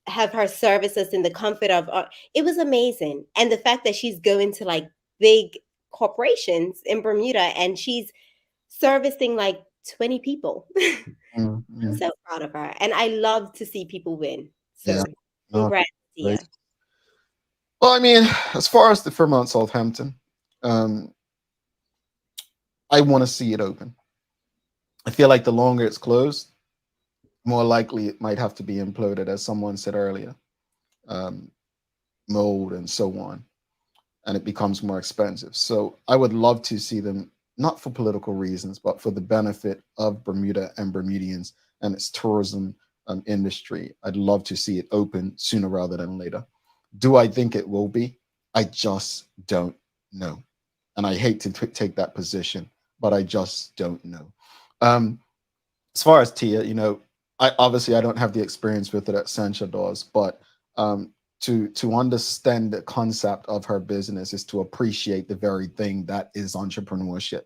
Speaker 3: have her service us in the comfort of it was amazing. And the fact that she's going to like big corporations in Bermuda and she's servicing like 20 people. I'm so proud of her. And I love to see people win. So congrats, Tia.
Speaker 2: Well, I mean, as far as the Fairmont Southampton, I want to see it open. I feel like the longer it's closed, more likely it might have to be imploded, as someone said earlier, mold and so on, and it becomes more expensive. So I would love to see them, not for political reasons, but for the benefit of Bermuda and Bermudians and its tourism industry. I'd love to see it open sooner rather than later. Do I think it will be? I just don't know. And I hate to take that position, but I just don't know. As far as Tia, I don't have the experience with it at Sancha Dawes, but to understand the concept of her business is to appreciate the very thing that is entrepreneurship.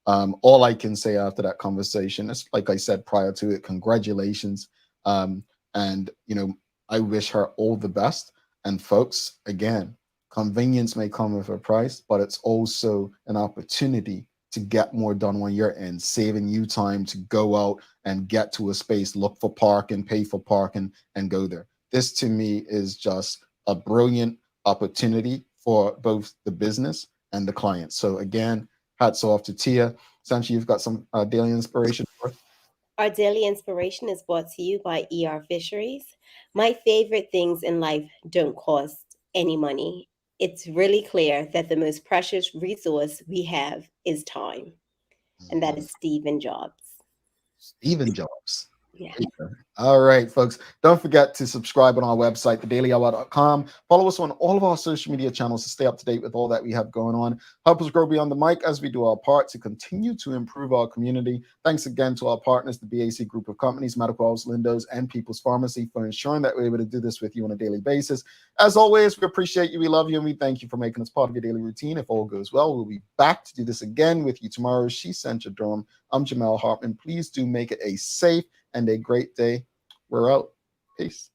Speaker 2: All I can say after that conversation is, like I said prior to it, congratulations. And I wish her all the best. And folks, again, convenience may come with a price, but it's also an opportunity to get more done when you're in, saving you time to go out and get to a space, look for parking, pay for parking, and go there. This to me is just a brilliant opportunity for both the business and the client. So again, hats off to Tia. Sanchi, you've got some daily inspiration for us?
Speaker 3: Our daily inspiration is brought to you by ER Fisheries. My favorite things in life don't cost any money. It's really clear that the most precious resource we have is time. And that is Stephen Jobs.
Speaker 2: Stephen Jobs.
Speaker 3: Yeah.
Speaker 2: All right, folks. Don't forget to subscribe on our website, thedailyhour.com. Follow us on all of our social media channels to stay up to date with all that we have going on. Help us grow beyond the mic as we do our part to continue to improve our community. Thanks again to our partners, the BAC Group of Companies, Medical House, Lindos, and People's Pharmacy, for ensuring that we're able to do this with you on a daily basis. As always, we appreciate you, we love you, and we thank you for making us part of your daily routine. If all goes well, we'll be back to do this again with you tomorrow. She sent your dorm. I'm Jamel Hartman. Please do make it a safe and a great day. We're out. Peace.